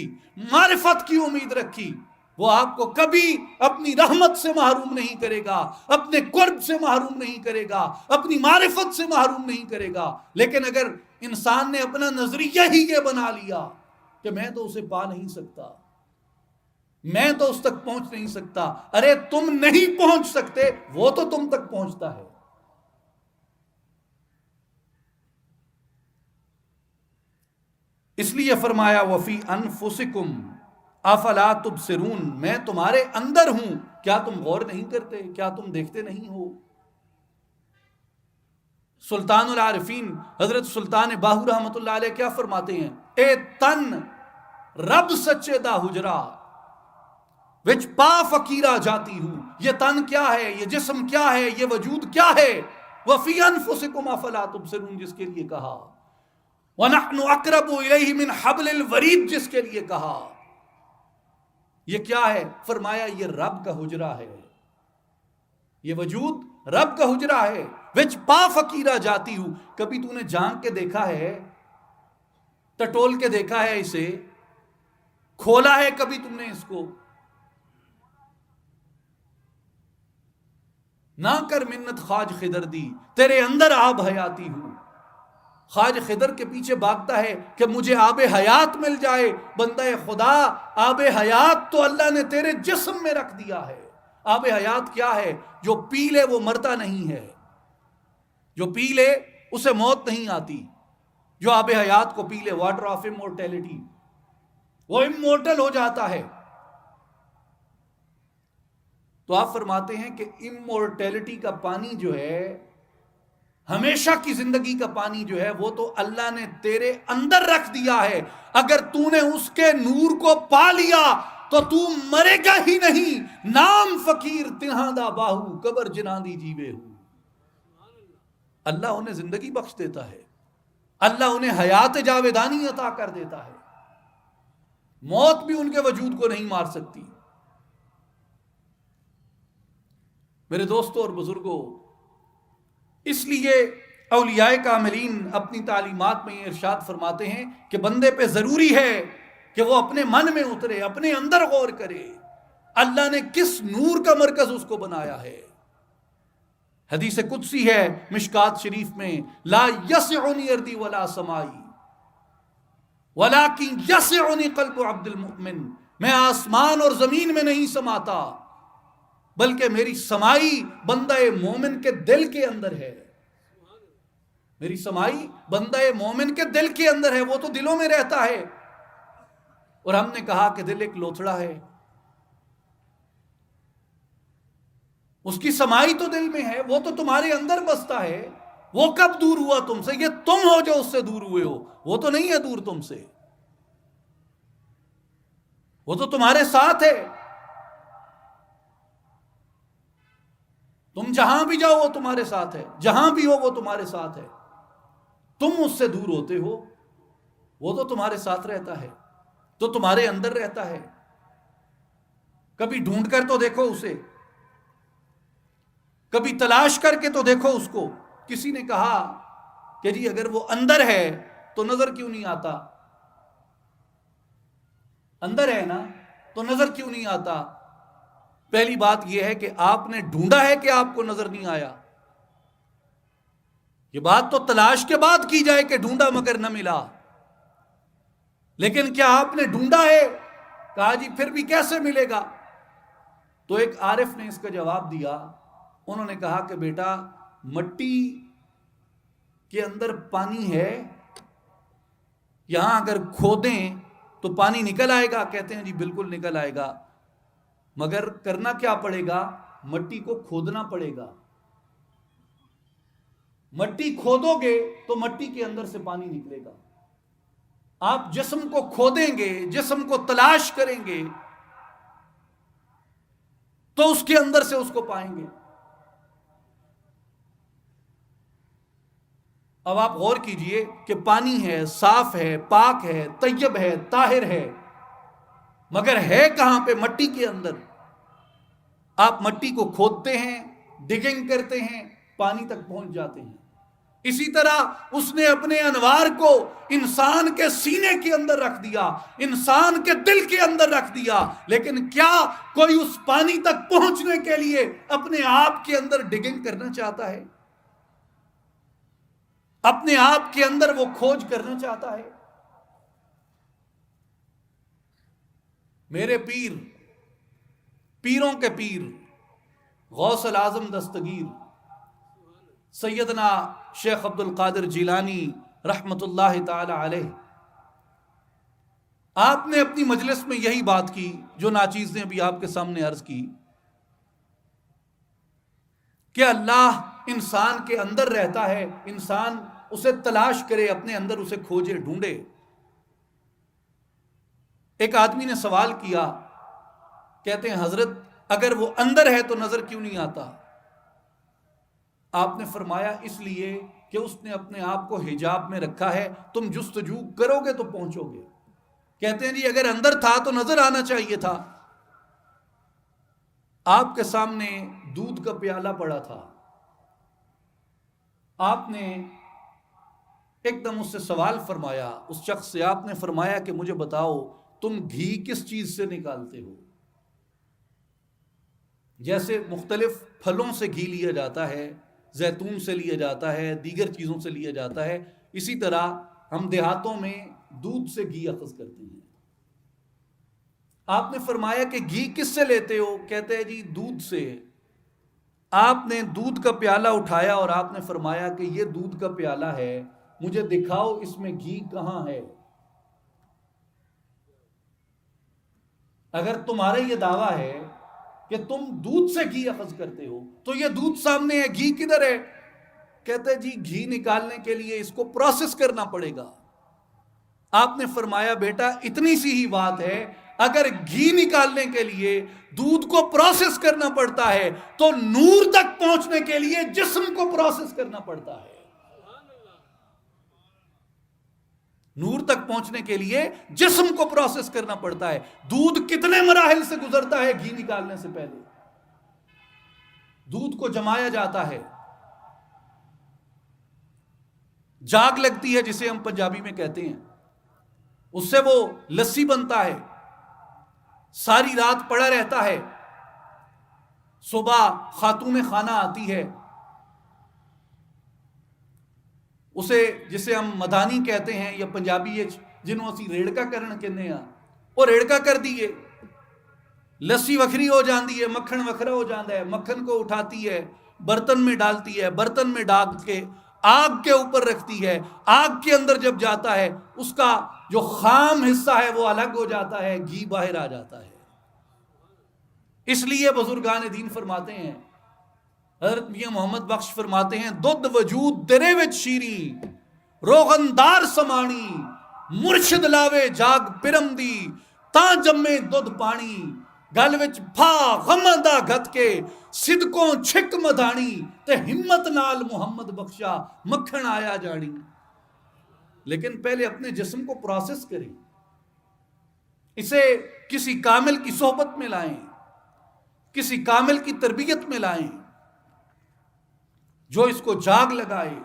معرفت کی امید رکھی، وہ آپ کو کبھی اپنی رحمت سے محروم نہیں کرے گا، اپنے قرب سے محروم نہیں کرے گا، اپنی معرفت سے محروم نہیں کرے گا. لیکن اگر انسان نے اپنا نظریہ ہی یہ بنا لیا کہ میں تو اسے پا نہیں سکتا، میں تو اس تک پہنچ نہیں سکتا، ارے تم نہیں پہنچ سکتے، وہ تو تم تک پہنچتا ہے. اس لیے فرمایا وفی انفسکم افلا تبصرون، میں تمہارے اندر ہوں، کیا تم غور نہیں کرتے، کیا تم دیکھتے نہیں ہو. سلطان العارفین حضرت سلطان باہو رحمۃ اللہ علیہ کیا فرماتے ہیں، اے تن رب سچے دا حجرا وچ پا فقیرہ جاتی ہوں. یہ تن کیا ہے، یہ جسم کیا ہے، یہ وجود کیا ہے. وفی انفسکم افلا تبصرون جس کے لیے کہا. وَنَحْنُ أَقْرَبُ إِلَيْهِ مِنْ حَبْلِ الْوَرِيدِ جس کے لیے کہا. یہ کیا ہے؟ فرمایا یہ رب کا حجرہ ہے، یہ وجود رب کا حجرہ ہے. وچ پا فقیرہ جاتی ہوں. کبھی تو نے جھانک کے دیکھا ہے، ٹٹول کے دیکھا ہے، اسے کھولا ہے کبھی تم نے اس کو؟ نہ کر منت خواج خضر دی، تیرے اندر آب حیاتی ہوں. خواج خضر کے پیچھے بھاگتا ہے کہ مجھے آب حیات مل جائے. بندہ خدا، آب حیات تو اللہ نے تیرے جسم میں رکھ دیا ہے. آب حیات کیا ہے؟ جو پی لے وہ مرتا نہیں ہے، جو پی لے اسے موت نہیں آتی. جو آب حیات کو پی لے، واٹر آف امورٹیلٹی، وہ امورٹل ہو جاتا ہے. تو آپ فرماتے ہیں کہ امورٹیلٹی کا پانی جو ہے، ہمیشہ کی زندگی کا پانی جو ہے، وہ تو اللہ نے تیرے اندر رکھ دیا ہے. اگر تو نے اس کے نور کو پا لیا تو تو مرے گا ہی نہیں. نام فقیر تنہاں دا باہو، قبر جنان دی جیوے ہو. اللہ انہیں زندگی بخش دیتا ہے، اللہ انہیں حیات جاویدانی عطا کر دیتا ہے. موت بھی ان کے وجود کو نہیں مار سکتی. میرے دوستوں اور بزرگوں، اس لیے اولیاء کاملین اپنی تعلیمات میں یہ ارشاد فرماتے ہیں کہ بندے پہ ضروری ہے کہ وہ اپنے من میں اترے، اپنے اندر غور کرے اللہ نے کس نور کا مرکز اس کو بنایا ہے. حدیث قدسی ہے مشکات شریف میں، لا یسعنی ارضی ولا سمائی ولیکن یسعنی قلب عبد المؤمن. میں آسمان اور زمین میں نہیں سماتا، بلکہ میری سمائی بندہ مومن کے دل کے اندر ہے. میری سمائی بندہ مومن کے دل کے اندر ہے، وہ تو دلوں میں رہتا ہے. اور ہم نے کہا کہ دل ایک لوتھڑا ہے، اس کی سمائی تو دل میں ہے، وہ تو تمہارے اندر بستا ہے. وہ کب دور ہوا تم سے؟ یہ تم ہو جو اس سے دور ہوئے ہو. وہ تو نہیں ہے دور تم سے، وہ تو تمہارے ساتھ ہے. تم جہاں بھی جاؤ وہ تمہارے ساتھ ہے، جہاں بھی ہو وہ تمہارے ساتھ ہے. تم اس سے دور ہوتے ہو، وہ تو تمہارے ساتھ رہتا ہے، تو تمہارے اندر رہتا ہے. کبھی ڈھونڈ کر تو دیکھو اسے، کبھی تلاش کر کے تو دیکھو اس کو. کسی نے کہا کہ جی اگر وہ اندر ہے تو نظر کیوں نہیں آتا؟ اندر ہے نا تو نظر کیوں نہیں آتا؟ پہلی بات یہ ہے کہ آپ نے ڈھونڈا ہے کہ آپ کو نظر نہیں آیا. یہ بات تو تلاش کے بعد کی جائے کہ ڈھونڈا مگر نہ ملا. لیکن کیا آپ نے ڈھونڈا ہے؟ کہا جی پھر بھی کیسے ملے گا؟ تو ایک عارف نے اس کا جواب دیا. انہوں نے کہا کہ بیٹا، مٹی کے اندر پانی ہے، یہاں اگر کھودیں تو پانی نکل آئے گا؟ کہتے ہیں جی بالکل نکل آئے گا، مگر کرنا کیا پڑے گا؟ مٹی کو کھودنا پڑے گا. مٹی کھودو گے تو مٹی کے اندر سے پانی نکلے گا. آپ جسم کو کھودیں گے، جسم کو تلاش کریں گے تو اس کے اندر سے اس کو پائیں گے. اب آپ غور کیجئے کہ پانی ہے، صاف ہے، پاک ہے، طیب ہے، طاہر ہے، مگر ہے کہاں پہ؟ مٹی کے اندر. آپ مٹی کو کھودتے ہیں، ڈگنگ کرتے ہیں، پانی تک پہنچ جاتے ہیں. اسی طرح اس نے اپنے انوار کو انسان کے سینے کے اندر رکھ دیا، انسان کے دل کے اندر رکھ دیا. لیکن کیا کوئی اس پانی تک پہنچنے کے لیے اپنے آپ کے اندر ڈگنگ کرنا چاہتا ہے؟ اپنے آپ کے اندر وہ کھوج کرنا چاہتا ہے؟ میرے پیر، پیروں کے پیر، غوث الاعظم دستگیر سیدنا شیخ عبد القادر جیلانی رحمت اللہ تعالی علیہ، آپ نے اپنی مجلس میں یہی بات کی جو ناچیز نے ابھی آپ کے سامنے عرض کی کہ اللہ انسان کے اندر رہتا ہے، انسان اسے تلاش کرے، اپنے اندر اسے کھوجے، ڈھونڈے. ایک آدمی نے سوال کیا کہتے ہیں حضرت اگر وہ اندر ہے تو نظر کیوں نہیں آتا؟ آپ نے فرمایا اس لیے کہ اس نے اپنے آپ کو حجاب میں رکھا ہے، تم جستجو کرو گے تو پہنچو گے۔ کہتے ہیں جی اگر اندر تھا تو نظر آنا چاہیے تھا۔ آپ کے سامنے دودھ کا پیالہ پڑا تھا، آپ نے ایک دم اس سے سوال فرمایا، اس شخص سے آپ نے فرمایا کہ مجھے بتاؤ تم گھی کس چیز سے نکالتے ہو؟ جیسے مختلف پھلوں سے گھی لیا جاتا ہے، زیتون سے لیا جاتا ہے، دیگر چیزوں سے لیا جاتا ہے، اسی طرح ہم دیہاتوں میں دودھ سے گھی اخذ کرتے ہیں۔ آپ نے فرمایا کہ گھی کس سے لیتے ہو؟ کہتے ہیں جی دودھ سے۔ آپ نے دودھ کا پیالہ اٹھایا اور آپ نے فرمایا کہ یہ دودھ کا پیالہ ہے، مجھے دکھاؤ اس میں گھی کہاں ہے۔ اگر تمہارا یہ دعویٰ ہے کہ تم دودھ سے گھی اخذ کرتے ہو تو یہ دودھ سامنے ہے، گھی کدھر ہے؟ کہتے جی گھی نکالنے کے لیے اس کو پروسیس کرنا پڑے گا۔ آپ نے فرمایا بیٹا اتنی سی ہی بات ہے، اگر گھی نکالنے کے لیے دودھ کو پروسیس کرنا پڑتا ہے تو نور تک پہنچنے کے لیے جسم کو پروسیس کرنا پڑتا ہے۔ نور تک پہنچنے کے لیے جسم کو پروسیس کرنا پڑتا ہے۔ دودھ کتنے مراحل سے گزرتا ہے گھی نکالنے سے پہلے؟ دودھ کو جمایا جاتا ہے، جاگ لگتی ہے جسے ہم پنجابی میں کہتے ہیں، اس سے وہ لسی بنتا ہے، ساری رات پڑا رہتا ہے، صبح خاتون خانہ آتی ہے، اسے جسے ہم مدانی کہتے ہیں یا پنجابی جنہوں اسی ریڑکا کرن کہنے ہیں، وہ ریڑکا کر دیئے، لسی وکھری ہو جاندی ہے، مکھن وکھرا ہو جاندہ ہے، مکھن کو اٹھاتی ہے، برتن میں ڈالتی ہے، برتن میں ڈال کے آگ کے اوپر رکھتی ہے، آگ کے اندر جب جاتا ہے اس کا جو خام حصہ ہے وہ الگ ہو جاتا ہے، گھی باہر آ جاتا ہے۔ اس لیے بزرگان دین فرماتے ہیں، حضرت میاں محمد بخش فرماتے ہیں دودھ وجود درے وچ شیریں روغندار سمانی مرشد لاوے جاگ پرم دی تاں جمے دودھ پانی گل وچ پھا غماں دا گھت کے صدقوں چھک مدانی تے ہمت نال محمد بخشا مکھن آیا جانی۔ لیکن پہلے اپنے جسم کو پروسیس کریں، اسے کسی کامل کی صحبت میں لائیں، کسی کامل کی تربیت میں لائیں جو اس کو جاگ لگائے۔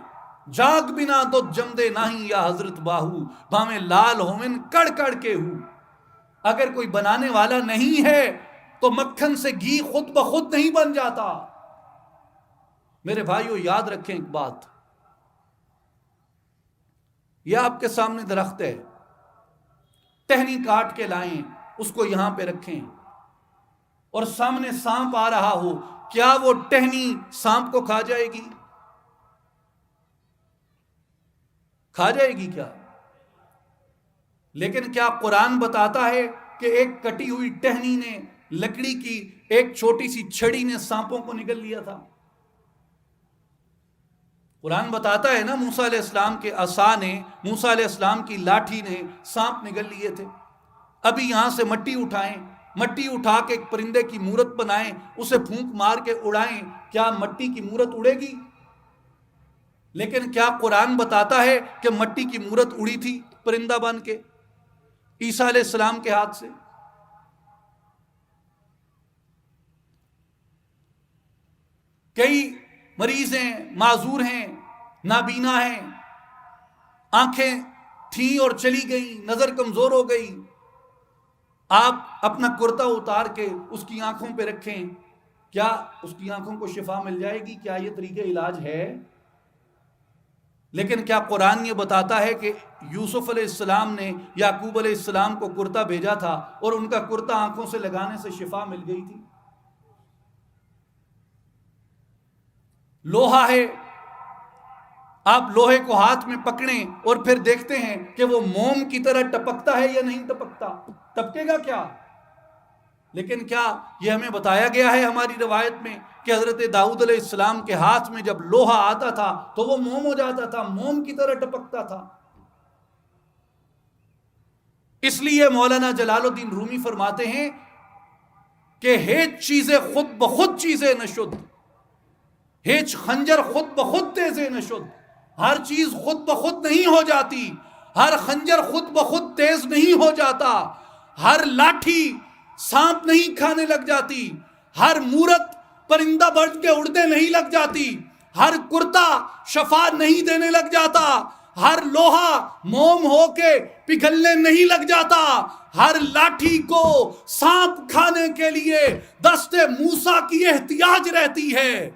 جاگ بنا تو جمدے نہیں یا حضرت باہو بامیں لال ہومن کڑ کڑ کے ہو۔ اگر کوئی بنانے والا نہیں ہے تو مکھن سے گھی خود بخود نہیں بن جاتا۔ میرے بھائیو یاد رکھیں ایک بات، یہ آپ کے سامنے درخت ہے، ٹہنی کاٹ کے لائیں، اس کو یہاں پہ رکھیں اور سامنے سانپ آ رہا ہو، کیا وہ ٹہنی سانپ کو کھا جائے گی؟ کھا جائے گی کیا؟ لیکن کیا قرآن بتاتا ہے کہ ایک کٹی ہوئی ٹہنی نے، لکڑی کی ایک چھوٹی سی چھڑی نے سانپوں کو نگل لیا تھا؟ قرآن بتاتا ہے نا موسیٰ علیہ السلام کے عصا نے، موسیٰ علیہ السلام کی لاٹھی نے سانپ نگل لیے تھے۔ ابھی یہاں سے مٹی اٹھائیں، مٹی اٹھا کے ایک پرندے کی مورت بنائیں، اسے پھونک مار کے اڑائیں، کیا مٹی کی مورت اڑے گی؟ لیکن کیا قرآن بتاتا ہے کہ مٹی کی مورت اڑی تھی پرندہ بن کے عیسیٰ علیہ السلام کے ہاتھ سے؟ کئی مریض ہیں، معذور ہیں، نابینا ہیں، آنکھیں تھیں اور چلی گئیں، نظر کمزور ہو گئی، آپ اپنا کرتا اتار کے اس کی آنکھوں پہ رکھیں، کیا اس کی آنکھوں کو شفا مل جائے گی؟ کیا یہ طریقہ علاج ہے؟ لیکن کیا قرآن یہ بتاتا ہے کہ یوسف علیہ السلام نے یعقوب علیہ السلام کو کرتا بھیجا تھا اور ان کا کرتا آنکھوں سے لگانے سے شفا مل گئی تھی؟ لوہا ہے، آپ لوہے کو ہاتھ میں پکڑیں اور پھر دیکھتے ہیں کہ وہ موم کی طرح ٹپکتا ہے یا نہیں ٹپکتا، ٹپکے گا کیا؟ لیکن کیا یہ ہمیں بتایا گیا ہے ہماری روایت میں کہ حضرت داؤد علیہ السلام کے ہاتھ میں جب لوہا آتا تھا تو وہ موم ہو جاتا تھا، موم کی طرح ٹپکتا تھا؟ اس لیے مولانا جلال الدین رومی فرماتے ہیں کہ ہیچ چیزیں خود بخود چیزیں نشد، ہیچ خنجر خود بخود تیزیں نشد. ہر چیز خود بخود نہیں ہو جاتی، ہر خنجر خود بخود تیز نہیں ہو جاتا، ہر لاٹھی سانپ نہیں کھانے لگ جاتی، ہر مورت پرندہ بن کے اڑنے نہیں لگ جاتی، ہر کرتا شفا نہیں دینے لگ جاتا، ہر لوہا موم ہو کے پگھلنے نہیں لگ جاتا، ہر لاٹھی کو سانپ کھانے کے لیے دست موسیٰ کی احتیاج رہتی ہے،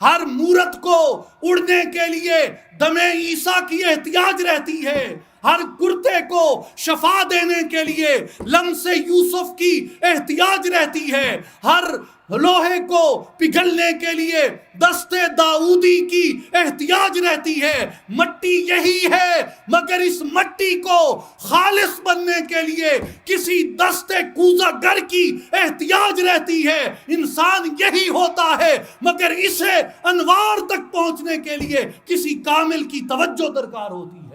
ہر مورت کو اڑنے کے لیے دم عیسیٰ کی احتیاج رہتی ہے، ہر کرتے کو شفا دینے کے لیے لمس یوسف کی احتیاج رہتی ہے، ہر لوہے کو پگھلنے کے لیے دست داؤدی کی احتیاج رہتی ہے. مٹی یہی ہے، مگر اس مٹی کو خالص بننے کے لیے کسی دست کوزہ گر کی احتیاج رہتی ہے. انسان یہی ہوتا ہے، مگر اسے انوار تک پہنچنے کے لیے کسی کامل کی توجہ درکار ہوتی ہے.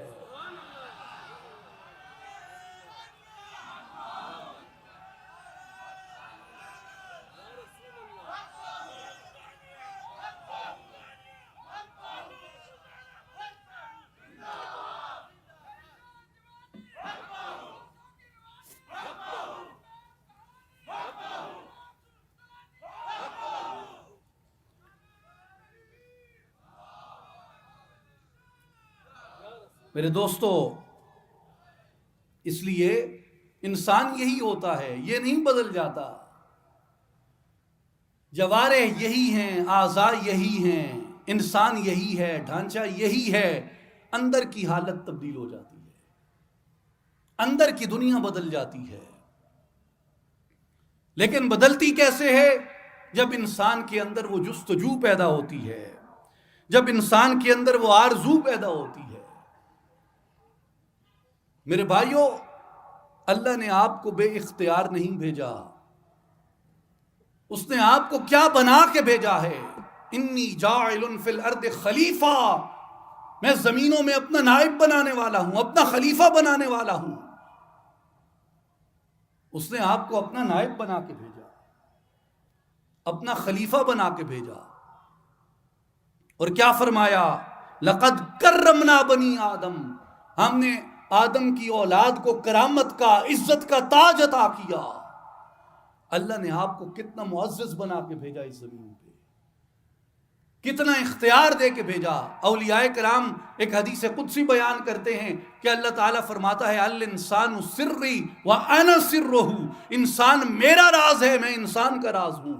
میرے دوستو، اس لیے انسان یہی ہوتا ہے، یہ نہیں بدل جاتا. جوارح یہی ہیں، اعضاء یہی ہیں، انسان یہی ہے، ڈھانچہ یہی ہے، اندر کی حالت تبدیل ہو جاتی ہے، اندر کی دنیا بدل جاتی ہے. لیکن بدلتی کیسے ہے؟ جب انسان کے اندر وہ جستجو پیدا ہوتی ہے، جب انسان کے اندر وہ آرزو پیدا ہوتی ہے. میرے بھائیوں، اللہ نے آپ کو بے اختیار نہیں بھیجا، اس نے آپ کو کیا بنا کے بھیجا ہے؟ انی جاعل فی الارض خلیفہ، میں زمینوں میں اپنا نائب بنانے والا ہوں، اپنا خلیفہ بنانے والا ہوں. اس نے آپ کو اپنا نائب بنا کے بھیجا، اپنا خلیفہ بنا کے بھیجا. اور کیا فرمایا؟ لقد کرمنا بنی آدم، ہم نے آدم کی اولاد کو کرامت کا، عزت کا تاج عطا کیا. اللہ نے آپ کو کتنا معزز بنا کے بھیجا اس زمین پہ، کتنا اختیار دے کے بھیجا. اولیاء کرام ایک حدیث قدسی بیان کرتے ہیں کہ اللہ تعالیٰ فرماتا ہے الانسان سری وانا سرہ، انسان میرا راز ہے، میں انسان کا راز ہوں.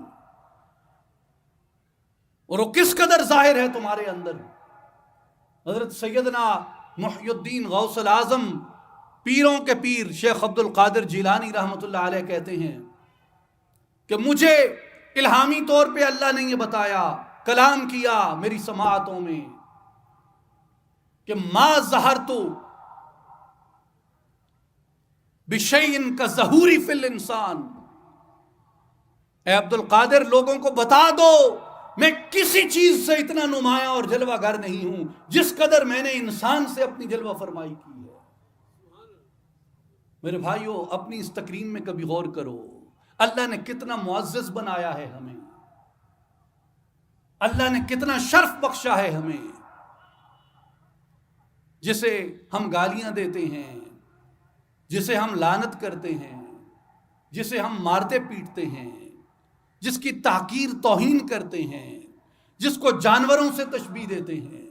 اور وہ کس قدر ظاہر ہے تمہارے اندر. حضرت سیدنا محی الدین غوث العظم، پیروں کے پیر شیخ عبد القادر جیلانی رحمۃ اللہ علیہ کہتے ہیں کہ مجھے الہامی طور پہ اللہ نے یہ بتایا، کلام کیا میری سماعتوں میں کہ ما ظہرت بشیء کظہوری فی الانسان. اے عبد القادر، لوگوں کو بتا دو میں کسی چیز سے اتنا نمایاں اور جلوہ گر نہیں ہوں جس قدر میں نے انسان سے اپنی جلوہ فرمائی کی ہے. میرے بھائیوں، اپنی اس تکریم میں کبھی غور کرو، اللہ نے کتنا معزز بنایا ہے ہمیں، اللہ نے کتنا شرف بخشا ہے ہمیں. جسے ہم گالیاں دیتے ہیں، جسے ہم لعنت کرتے ہیں، جسے ہم مارتے پیٹتے ہیں، جس کی تحقیر توہین کرتے ہیں، جس کو جانوروں سے تشبیہ دیتے ہیں،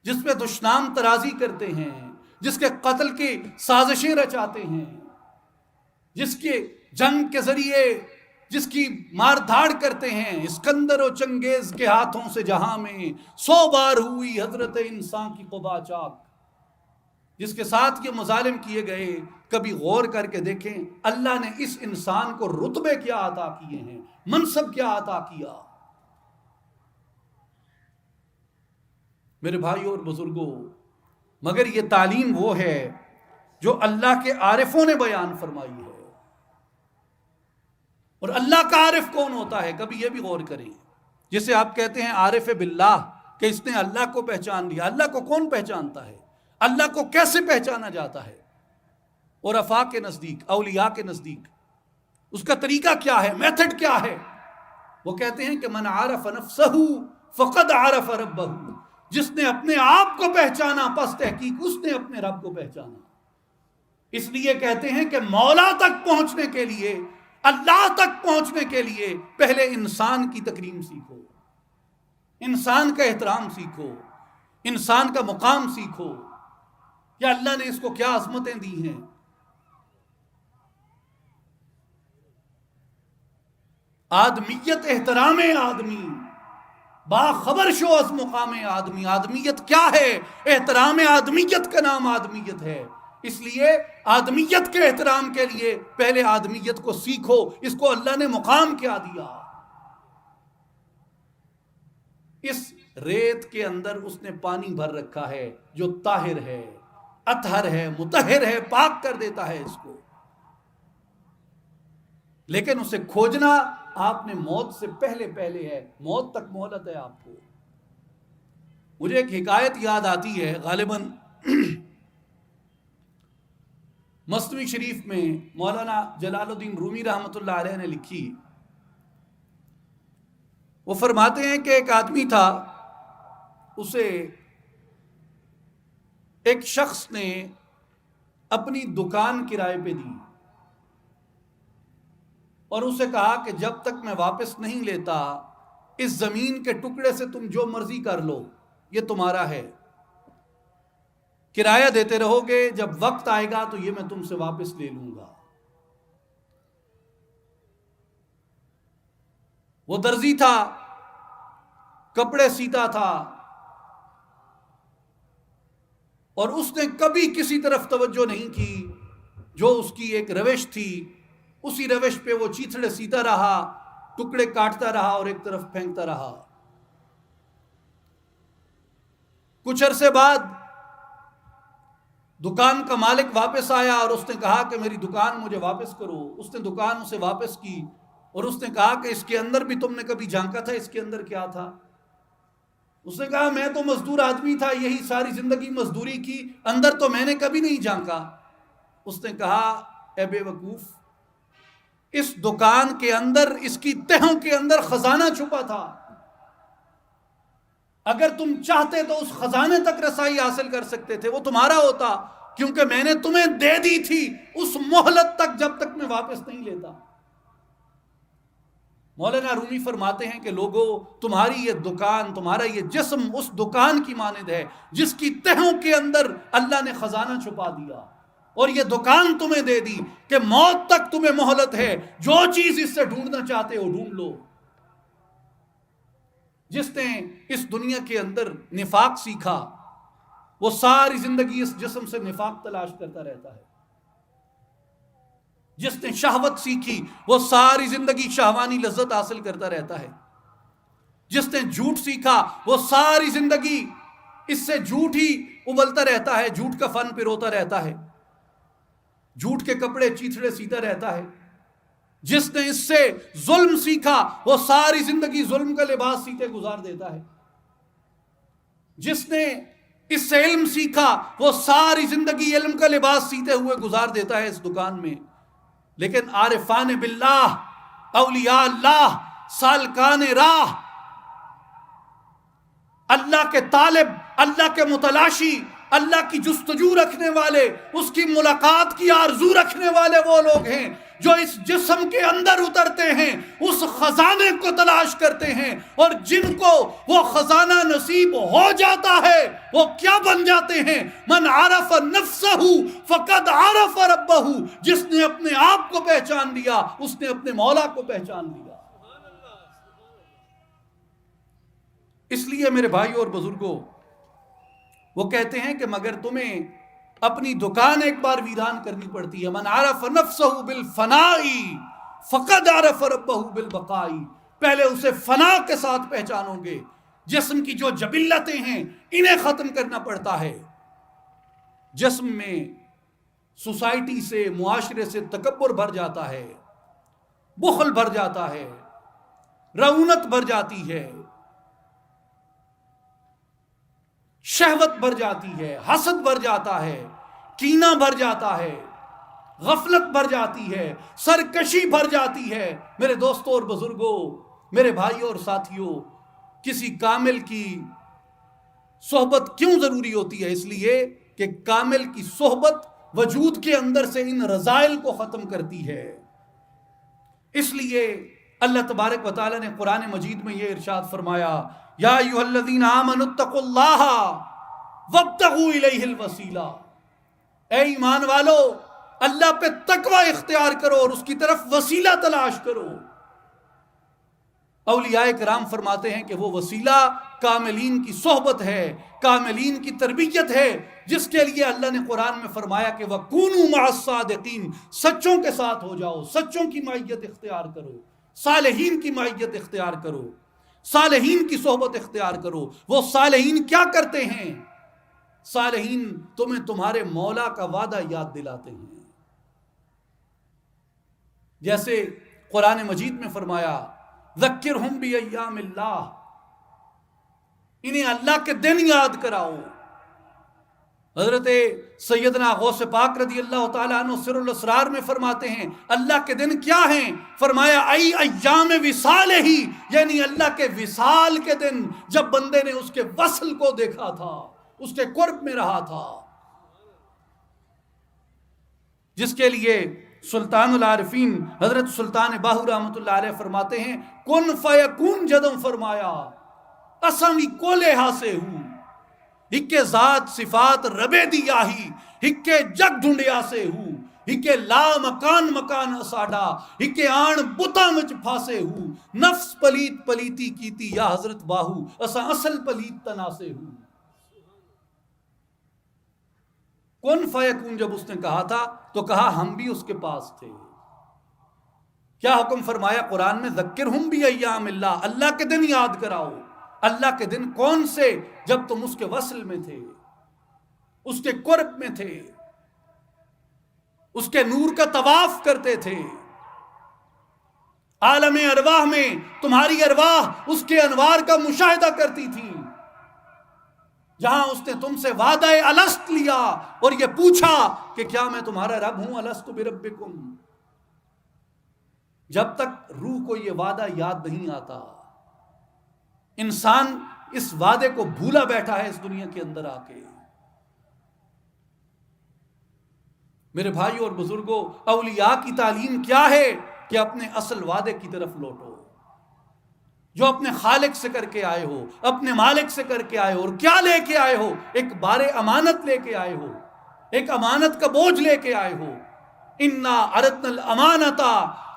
جس پہ دشنام ترازی کرتے ہیں، جس کے قتل کی سازشیں رچاتے ہیں، جس کے جنگ کے ذریعے جس کی مار دھاڑ کرتے ہیں. اسکندر و چنگیز کے ہاتھوں سے جہاں میں 100 بار ہوئی حضرت انسان کی قبا چاک. جس کے ساتھ یہ مظالم کیے گئے، کبھی غور کر کے دیکھیں اللہ نے اس انسان کو رتبے کیا عطا کیے ہیں، منصب کیا عطا کیا. میرے بھائیوں اور بزرگوں، مگر یہ تعلیم وہ ہے جو اللہ کے عارفوں نے بیان فرمائی ہے. اور اللہ کا عارف کون ہوتا ہے؟ کبھی یہ بھی غور کریں. جسے آپ کہتے ہیں عارف باللہ، کہ اس نے اللہ کو پہچان لیا. اللہ کو کون پہچانتا ہے؟ اللہ کو کیسے پہچانا جاتا ہے؟ عرفاء کے نزدیک، اولیاء کے نزدیک اس کا طریقہ کیا ہے، میتھڈ کیا ہے؟ وہ کہتے ہیں کہ من عرف نفسہ فقد عرف ربہ، جس نے اپنے آپ کو پہچانا پس تحقیق اس نے اپنے رب کو پہچانا۔ اس لیے کہتے ہیں کہ مولا تک پہنچنے کے لیے، اللہ تک پہنچنے کے لیے پہلے انسان کی تکریم سیکھو، انسان کا احترام سیکھو، انسان کا مقام سیکھو کہ اللہ نے اس کو کیا عظمتیں دی ہیں۔ آدمیت احترام آدمی، باخبر شو از مقام آدمی۔ آدمیت کیا ہے؟ احترام آدمیت کا نام آدمیت ہے۔ اس لیے آدمیت کے احترام کے لیے پہلے آدمیت کو سیکھو، اس کو اللہ نے مقام کیا دیا۔ اس ریت کے اندر اس نے پانی بھر رکھا ہے جو طاہر ہے، اطہر ہے، مطہر ہے، پاک کر دیتا ہے اس کو، لیکن اسے کھوجنا آپ نے موت سے پہلے ہے، موت تک مہلت ہے آپ کو۔ مجھے ایک حکایت یاد آتی ہے، غالباً مثنوی شریف میں مولانا جلال الدین رومی رحمۃ اللہ علیہ نے لکھی۔ وہ فرماتے ہیں کہ ایک آدمی تھا، اسے ایک شخص نے اپنی دکان کرائے پہ دی اور اسے کہا کہ جب تک میں واپس نہیں لیتا اس زمین کے ٹکڑے سے تم جو مرضی کر لو، یہ تمہارا ہے، کرایہ دیتے رہو گے، جب وقت آئے گا تو یہ میں تم سے واپس لے لوں گا۔ وہ درزی تھا، کپڑے سیتا تھا، اور اس نے کبھی کسی طرف توجہ نہیں کی، جو اس کی ایک روش تھی اسی روش پہ وہ چیتھڑے سیتا رہا، ٹکڑے کاٹتا رہا اور ایک طرف پھینکتا رہا۔ کچھ عرصے بعد دکان کا مالک واپس آیا اور اس نے کہا کہ میری دکان مجھے واپس کرو۔ اس نے دکان اسے واپس کی اور اس نے کہا کہ اس کے اندر بھی تم نے کبھی جھانکا تھا، اس کے اندر کیا تھا؟ اس نے کہا میں تو مزدور آدمی تھا، یہی ساری زندگی مزدوری کی، اندر تو میں نے کبھی نہیں جھانکا۔ اس نے کہا اے بے وقوف، اس دکان کے اندر، اس کی تہوں کے اندر خزانہ چھپا تھا، اگر تم چاہتے تو اس خزانے تک رسائی حاصل کر سکتے تھے، وہ تمہارا ہوتا، کیونکہ میں نے تمہیں دے دی تھی اس مہلت تک جب تک میں واپس نہیں لیتا۔ مولانا رومی فرماتے ہیں کہ لوگوں، تمہاری یہ دکان، تمہارا یہ جسم اس دکان کی مانند ہے جس کی تہوں کے اندر اللہ نے خزانہ چھپا دیا، اور یہ دکان تمہیں دے دی کہ موت تک تمہیں مہلت ہے، جو چیز اس سے ڈھونڈنا چاہتے ہو ڈھونڈ لو۔ جس نے اس دنیا کے اندر نفاق سیکھا، وہ ساری زندگی اس جسم سے نفاق تلاش کرتا رہتا ہے۔ جس نے شہوت سیکھی، وہ ساری زندگی شہوانی لذت حاصل کرتا رہتا ہے۔ جس نے جھوٹ سیکھا، وہ ساری زندگی اس سے جھوٹ ہی ابلتا رہتا ہے، جھوٹ کا فن پروتا رہتا ہے، جھوٹ کے کپڑے چیتھڑے سیتا رہتا ہے۔ جس نے اس سے ظلم سیکھا، وہ ساری زندگی ظلم کا لباس سیتے گزار دیتا ہے۔ جس نے اس سے علم سیکھا، وہ ساری زندگی علم کا لباس سیتے ہوئے گزار دیتا ہے اس دکان میں۔ لیکن عارفان باللہ، اولیاء اللہ، سالکان راہ، اللہ کے طالب، اللہ کے متلاشی، اللہ کی جستجو رکھنے والے، اس کی ملاقات کی آرزو رکھنے والے وہ لوگ ہیں جو اس جسم کے اندر اترتے ہیں، اس خزانے کو تلاش کرتے ہیں، اور جن کو وہ خزانہ نصیب ہو جاتا ہے وہ کیا بن جاتے ہیں؟ من عرف نفسہ فقد عرف ربہ، جس نے اپنے آپ کو پہچان لیا اس نے اپنے مولا کو پہچان لیا۔ اس لیے میرے بھائیوں اور بزرگوں، وہ کہتے ہیں کہ مگر تمہیں اپنی دکان ایک بار ویران کرنی پڑتی ہے۔ من عرف نفسہ بالفناء فقد عرف ربہ بالبقاء، پہلے اسے فنا کے ساتھ پہچانو گے۔ جسم کی جو جبلتیں ہیں انہیں ختم کرنا پڑتا ہے۔ جسم میں سوسائٹی سے، معاشرے سے تکبر بھر جاتا ہے، بخل بھر جاتا ہے، رعونت بھر جاتی ہے، شہوت بھر جاتی ہے، حسد بھر جاتا ہے، کینہ بھر جاتا ہے، غفلت بھر جاتی ہے، سرکشی بھر جاتی ہے۔ میرے دوستوں اور بزرگوں، میرے بھائیوں اور ساتھیوں، کسی کامل کی صحبت کیوں ضروری ہوتی ہے؟ اس لیے کہ کامل کی صحبت وجود کے اندر سے ان رذائل کو ختم کرتی ہے۔ اس لیے اللہ تبارک و تعالی نے قرآن مجید میں یہ ارشاد فرمایا، یا ایھا الذین آمنوا اتقوا اللہ وابتغوا الیہ الوسیلہ، اے ایمان والو اللہ پہ تقوی اختیار کرو اور اس کی طرف وسیلہ تلاش کرو۔ اولیاء کرام فرماتے ہیں کہ وہ وسیلہ کاملین کی صحبت ہے، کاملین کی تربیت ہے، جس کے لیے اللہ نے قرآن میں فرمایا کہ وَكُونُوا مَعَ الصَّادِقِينَ، سچوں کے ساتھ ہو جاؤ، سچوں کی معیت اختیار کرو، صالحین کی معیت اختیار کرو، صالحین کی صحبت اختیار کرو۔ وہ صالحین کیا کرتے ہیں؟ صالحین تمہیں تمہارے مولا کا وعدہ یاد دلاتے ہیں۔ جیسے قرآن مجید میں فرمایا ذکرہم بایام اللہ، انہیں اللہ کے دن یاد کراؤ۔ حضرت سیدنا غوث پاک رضی اللہ تعالیٰ عنہ سر الاسرار میں فرماتے ہیں اللہ کے دن کیا ہیں؟ فرمایا ای ایام وصال ہی، یعنی اللہ کے وصال کے دن، جب بندے نے اس کے وصل کو دیکھا تھا، اس کے قرب میں رہا تھا، جس کے لیے سلطان العارفین حضرت سلطان باہو رحمۃ اللہ علیہ فرماتے ہیں کن فیکون جدم فرمایا اساں وی کولے ہاسے ہوں، ہکے ذات صفات ربے دیا ہی، ہکے جگ ڈھونڈیا سے ہوں، ہکے لا مکان مکان اساڈا، ہکے آن بتاں وچ پھاسے ہوں، نفس پلیت پلیتی کیتی یا حضرت باہو، اساں اصل پلیت تناسے ہوں۔ کن فیکون جب اس نے کہا تھا تو کہا ہم بھی اس کے پاس تھے۔ کیا حکم فرمایا قرآن میں ذکرہم بایام اللہ، اللہ کے دن یاد کراؤ۔ اللہ کے دن کون سے؟ جب تم اس کے وصل میں تھے، اس کے قرب میں تھے، اس کے نور کا طواف کرتے تھے۔ عالم ارواح میں تمہاری ارواح اس کے انوار کا مشاہدہ کرتی تھی، جہاں اس نے تم سے وعدہ الست لیا اور یہ پوچھا کہ کیا میں تمہارا رب ہوں؟ الست بربکم۔ جب تک روح کو یہ وعدہ یاد نہیں آتا، انسان اس وعدے کو بھولا بیٹھا ہے اس دنیا کے اندر آ کے۔ میرے بھائیوں اور بزرگوں، اولیاء کی تعلیم کیا ہے؟ کہ اپنے اصل وعدے کی طرف لوٹو، جو اپنے خالق سے کر کے آئے ہو، اپنے مالک سے کر کے آئے ہو۔ اور کیا لے کے آئے ہو؟ ایک بار امانت لے کے آئے ہو، ایک امانت کا بوجھ لے کے آئے ہو۔ انا عرضنا الامانۃ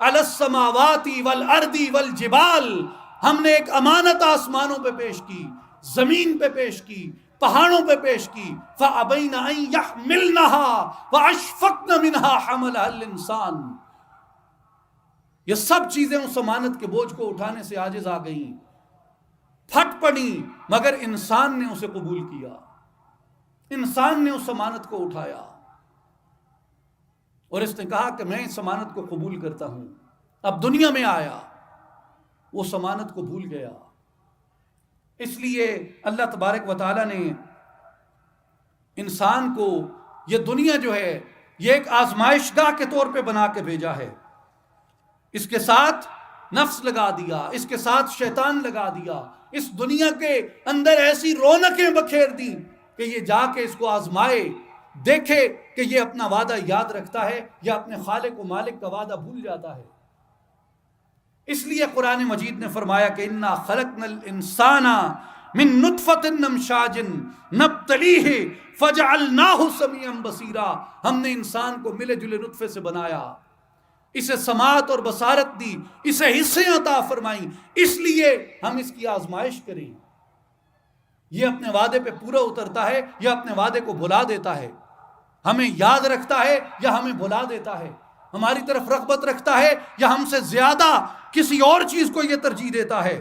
علی السماوات والارض والجبال، ہم نے ایک امانت آسمانوں پہ پیش کی، زمین پہ پیش کی، پہاڑوں پہ پیش کی۔ فابین ان یحملنها واشفقن منها حملها الانسان، یہ سب چیزیں اس امانت کے بوجھ کو اٹھانے سے عاجز آ گئیں، پھٹ پڑی، مگر انسان نے اسے قبول کیا، انسان نے اس امانت کو اٹھایا اور اس نے کہا کہ میں اس امانت کو قبول کرتا ہوں۔ اب دنیا میں آیا، وہ اس امانت کو بھول گیا۔ اس لیے اللہ تبارک و تعالی نے انسان کو یہ دنیا جو ہے یہ ایک آزمائش گاہ کے طور پہ بنا کے بھیجا ہے۔ اس کے ساتھ نفس لگا دیا، اس کے ساتھ شیطان لگا دیا، اس دنیا کے اندر ایسی رونقیں بکھیر دی کہ یہ جا کے اس کو آزمائے، دیکھے کہ یہ اپنا وعدہ یاد رکھتا ہے یا اپنے خالق و مالک کا وعدہ بھول جاتا ہے۔ اس لیے قرآن مجید نے فرمایا کہ انا خلقنا الانسان من نطفۃ امشاج نبتلیہ فجعلناہ سمیعا بصیرا، ہم نے انسان کو ملے جلے نطفے سے بنایا، اسے سماعت اور بصارت دی، اسے حصے عطا فرمائیں، اس لیے ہم اس کی آزمائش کریں۔ یہ اپنے وعدے پہ پورا اترتا ہے یا اپنے وعدے کو بھلا دیتا ہے، ہمیں یاد رکھتا ہے یا ہمیں بھلا دیتا ہے، ہماری طرف رغبت رکھتا ہے یا ہم سے زیادہ کسی اور چیز کو یہ ترجیح دیتا ہے۔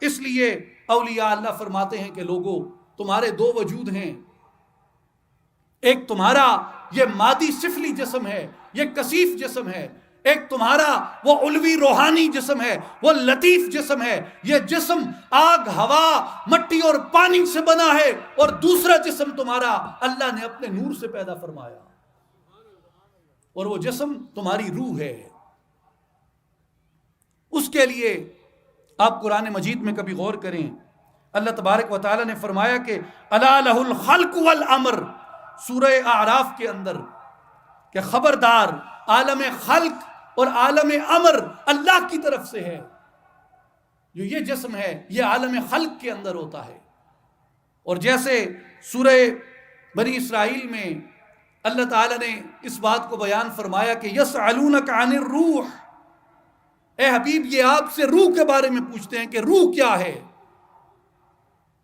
اس لیے اولیاء اللہ فرماتے ہیں کہ لوگوں، تمہارے دو وجود ہیں، ایک تمہارا یہ مادی سفلی جسم ہے، یہ کثیف جسم ہے، ایک تمہارا وہ علوی روحانی جسم ہے، وہ لطیف جسم ہے۔ یہ جسم آگ، ہوا، مٹی اور پانی سے بنا ہے، اور دوسرا جسم تمہارا اللہ نے اپنے نور سے پیدا فرمایا۔ اور وہ جسم تمہاری روح ہے. اس کے لیے آپ قرآن مجید میں کبھی غور کریں، اللہ تبارک و تعالی نے فرمایا کہ الا لہ الخلق والامر، سورہ اعراف کے اندر، کہ خبردار عالم خلق اور عالم امر اللہ کی طرف سے ہے. جو یہ جسم ہے یہ عالم خلق کے اندر ہوتا ہے. اور جیسے سورہ بنی اسرائیل میں اللہ تعالیٰ نے اس بات کو بیان فرمایا کہ یسألونک عن الروح، اے حبیب یہ آپ سے روح کے بارے میں پوچھتے ہیں کہ روح کیا ہے.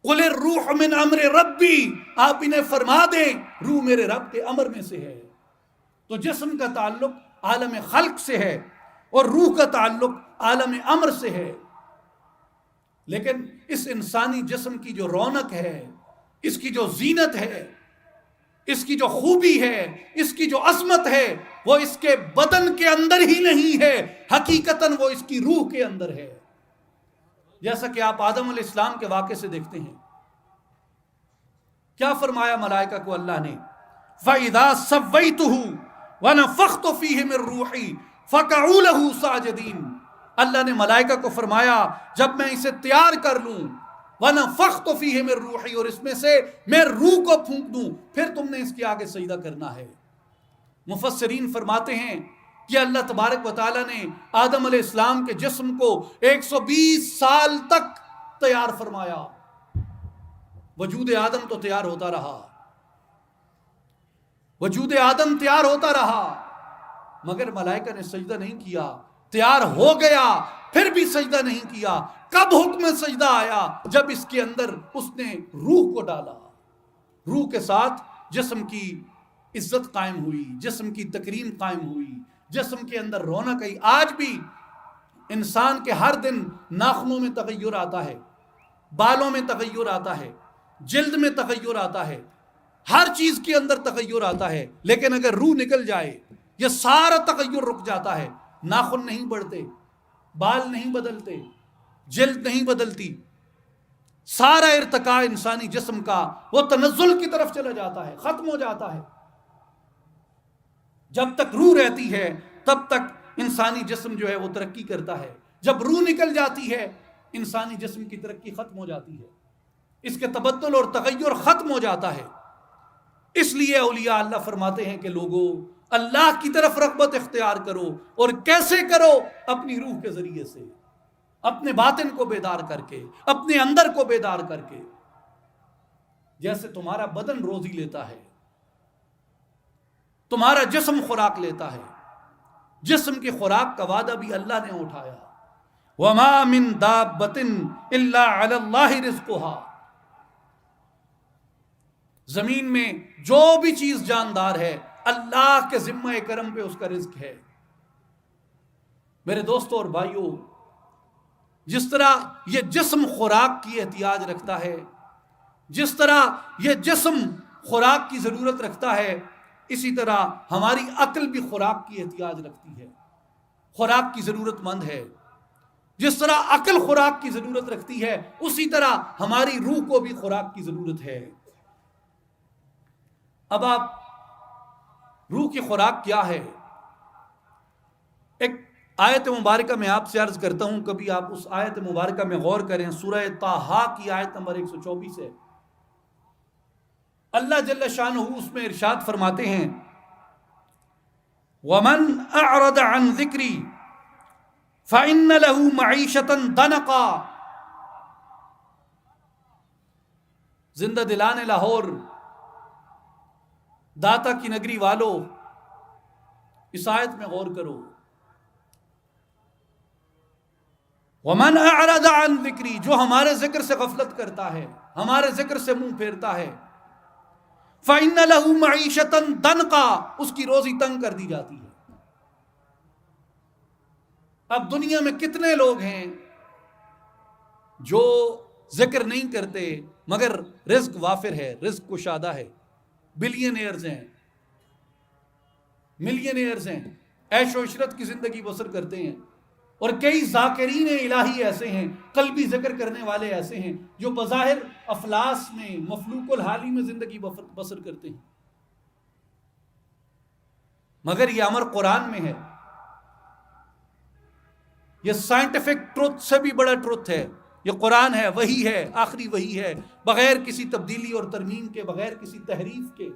قل الروح من امر ربی، آپ انہیں فرما دیں روح میرے رب کے امر میں سے ہے. تو جسم کا تعلق عالم خلق سے ہے اور روح کا تعلق عالم امر سے ہے. لیکن اس انسانی جسم کی جو رونق ہے، اس کی جو زینت ہے، اس کی جو خوبی ہے، اس کی جو عظمت ہے، وہ اس کے بدن کے اندر ہی نہیں ہے، حقیقتاً وہ اس کی روح کے اندر ہے. جیسا کہ آپ آدم علیہ السلام کے واقعے سے دیکھتے ہیں، کیا فرمایا ملائکہ کو اللہ نے، فَإِذَا سَوَّيْتُهُ وَنَفَخْتُ فِيهِ مِن رُّوحِي فَقَعُوا لَهُ سَاجِدِينَ. اللہ نے ملائکہ کو فرمایا جب میں اسے تیار کر لوں، وَنَفَخْتُ فِيهِ مِن رُّوحِي، اور اس میں سے میں روح کو پھونک دوں، پھر تم نے اس کے آگے سجدہ کرنا ہے. مفسرین فرماتے ہیں کہ اللہ تبارک و تعالیٰ نے آدم علیہ السلام کے جسم کو 120 سال تک تیار فرمایا. وجود آدم تو تیار ہوتا رہا، وجود آدم تیار ہوتا رہا، مگر ملائکہ نے سجدہ نہیں کیا. تیار ہو گیا پھر بھی سجدہ نہیں کیا. کب حکم سجدہ آیا؟ جب اس کے اندر اس نے روح کو ڈالا. روح کے ساتھ جسم کی عزت قائم ہوئی، جسم کی تکریم قائم ہوئی، جسم کے اندر رونق آئی. آج بھی انسان کے ہر دن ناخنوں میں تغیر آتا ہے، بالوں میں تغیر آتا ہے، جلد میں تغیر آتا ہے، ہر چیز کے اندر تغیر آتا ہے. لیکن اگر روح نکل جائے یہ سارا تغیر رک جاتا ہے. ناخن نہیں بڑھتے، بال نہیں بدلتے، جلد نہیں بدلتی، سارا ارتقاء انسانی جسم کا وہ تنزل کی طرف چلا جاتا ہے، ختم ہو جاتا ہے. جب تک روح رہتی ہے تب تک انسانی جسم جو ہے وہ ترقی کرتا ہے. جب روح نکل جاتی ہے انسانی جسم کی ترقی ختم ہو جاتی ہے، اس کے تبدل اور تغیر ختم ہو جاتا ہے. اس لیے اولیاء اللہ فرماتے ہیں کہ لوگوں اللہ کی طرف رغبت اختیار کرو. اور کیسے کرو؟ اپنی روح کے ذریعے سے، اپنے باطن کو بیدار کر کے، اپنے اندر کو بیدار کر کے. جیسے تمہارا بدن روزی لیتا ہے، تمہارا جسم خوراک لیتا ہے، جسم کی خوراک کا وعدہ بھی اللہ نے اٹھایا. وَمَا مِن دَابَّةٍ إِلَّا عَلَى اللَّهِ رِزْقُهَا. زمین میں جو بھی چیز جاندار ہے اللہ کے ذمہ کرم پہ اس کا رزق ہے. میرے دوستوں اور بھائیوں، جس طرح یہ جسم خوراک کی احتیاج رکھتا ہے، جس طرح یہ جسم خوراک کی ضرورت رکھتا ہے، اسی طرح ہماری عقل بھی خوراک کی احتیاج رکھتی ہے، خوراک کی ضرورت مند ہے. جس طرح عقل خوراک کی ضرورت رکھتی ہے اسی طرح ہماری روح کو بھی خوراک کی ضرورت ہے. اب آپ روح کی خوراک کیا ہے؟ ایک آیت مبارکہ میں آپ سے عرض کرتا ہوں، کبھی آپ اس آیت مبارکہ میں غور کریں. سورہ طٰہٰ کی آیت نمبر 124 ہے. اللہ جل شانہ اس میں ارشاد فرماتے ہیں وَمَنْ أَعْرَضَ عَنْ ذِكْرِي فَإِنَّ لَهُ مَعِيشَةً ضَنْكًا. زندہ دلان لاہور، داتا کی نگری والو، اس آیت میں غور کرو. وَمَنْ أَعْرَضَ عَنْ ذِكْرِي، جو ہمارے ذکر سے غفلت کرتا ہے، ہمارے ذکر سے منہ پھیرتا ہے، فَإِنَّ لَهُ مَعِيشَةً ضَنْكًا، اس کی روزی تنگ کر دی جاتی ہے. اب دنیا میں کتنے لوگ ہیں جو ذکر نہیں کرتے مگر رزق وافر ہے، رزق کشادہ ہے، بلینئرز ہیں، ملینئرز ہیں، عیش و عشرت کی زندگی بسر کرتے ہیں. اور کئی ذاکرین الہی ایسے ہیں، قلبی ذکر کرنے والے ایسے ہیں جو بظاہر افلاس میں، مفلوق الحالی میں زندگی بسر کرتے ہیں. مگر یہ امر قرآن میں ہے. یہ سائنٹیفک ٹروتھ سے بھی بڑا ٹروتھ ہے. یہ قرآن ہے، وحی ہے، آخری وحی ہے، بغیر کسی تبدیلی اور ترمیم کے، بغیر کسی تحریف کے.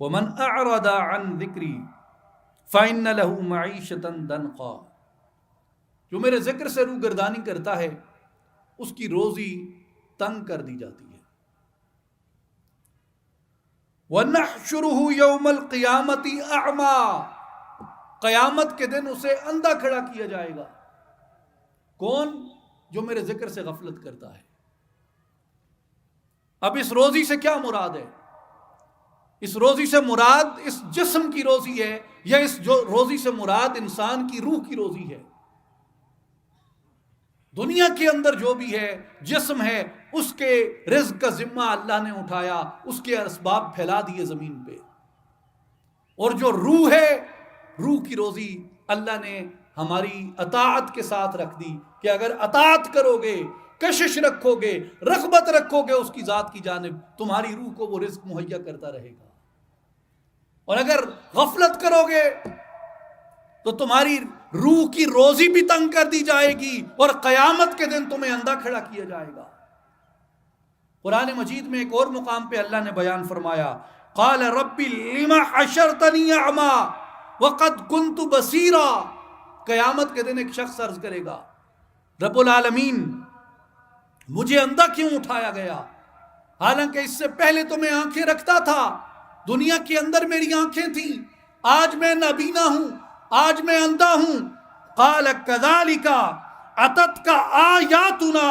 وَمَنْ أَعْرَضَ عَنْ ذِكْرِي فَإِنَّ لَهُ مَعِيشَةً ضَنْقًا. جو میرے ذکر سے روگردانی کرتا ہے اس کی روزی تنگ کر دی جاتی ہے. وَنَحْشُرُهُ يَوْمَ الْقِيَامَةِ أَعْمَى. قیامت کے دن اسے اندھا کھڑا کیا جائے گا. کون؟ جو میرے ذکر سے غفلت کرتا ہے. اب اس روزی سے کیا مراد ہے؟ اس روزی سے مراد اس جسم کی روزی ہے یا اس روزی سے مراد انسان کی روح کی روزی ہے؟ دنیا کے اندر جو بھی ہے، جسم ہے، اس کے رزق کا ذمہ اللہ نے اٹھایا، اس کے اسباب پھیلا دیے زمین پہ. اور جو روح ہے، روح کی روزی اللہ نے ہماری اطاعت کے ساتھ رکھ دی کہ اگر اطاعت کرو گے، کشش رکھو گے، رغبت رکھو گے اس کی ذات کی جانب، تمہاری روح کو وہ رزق مہیا کرتا رہے گا. اور اگر غفلت کرو گے تو تمہاری روح کی روزی بھی تنگ کر دی جائے گی اور قیامت کے دن تمہیں اندھا کھڑا کیا جائے گا. قرآن مجید میں ایک اور مقام پہ اللہ نے بیان فرمایا، قال رب لما حشرتنی اعما وقد كنت بصیرا. قیامت کے دن ایک شخص عرض کرے گا، رب العالمین مجھے اندھا کیوں اٹھایا گیا، حالانکہ اس سے پہلے تو میں آنکھیں رکھتا تھا، دنیا کے اندر میری آنکھیں تھیں، آج میں نابینا ہوں، آج میں اندھا ہوں. قال كذلك اتتك آیاتنا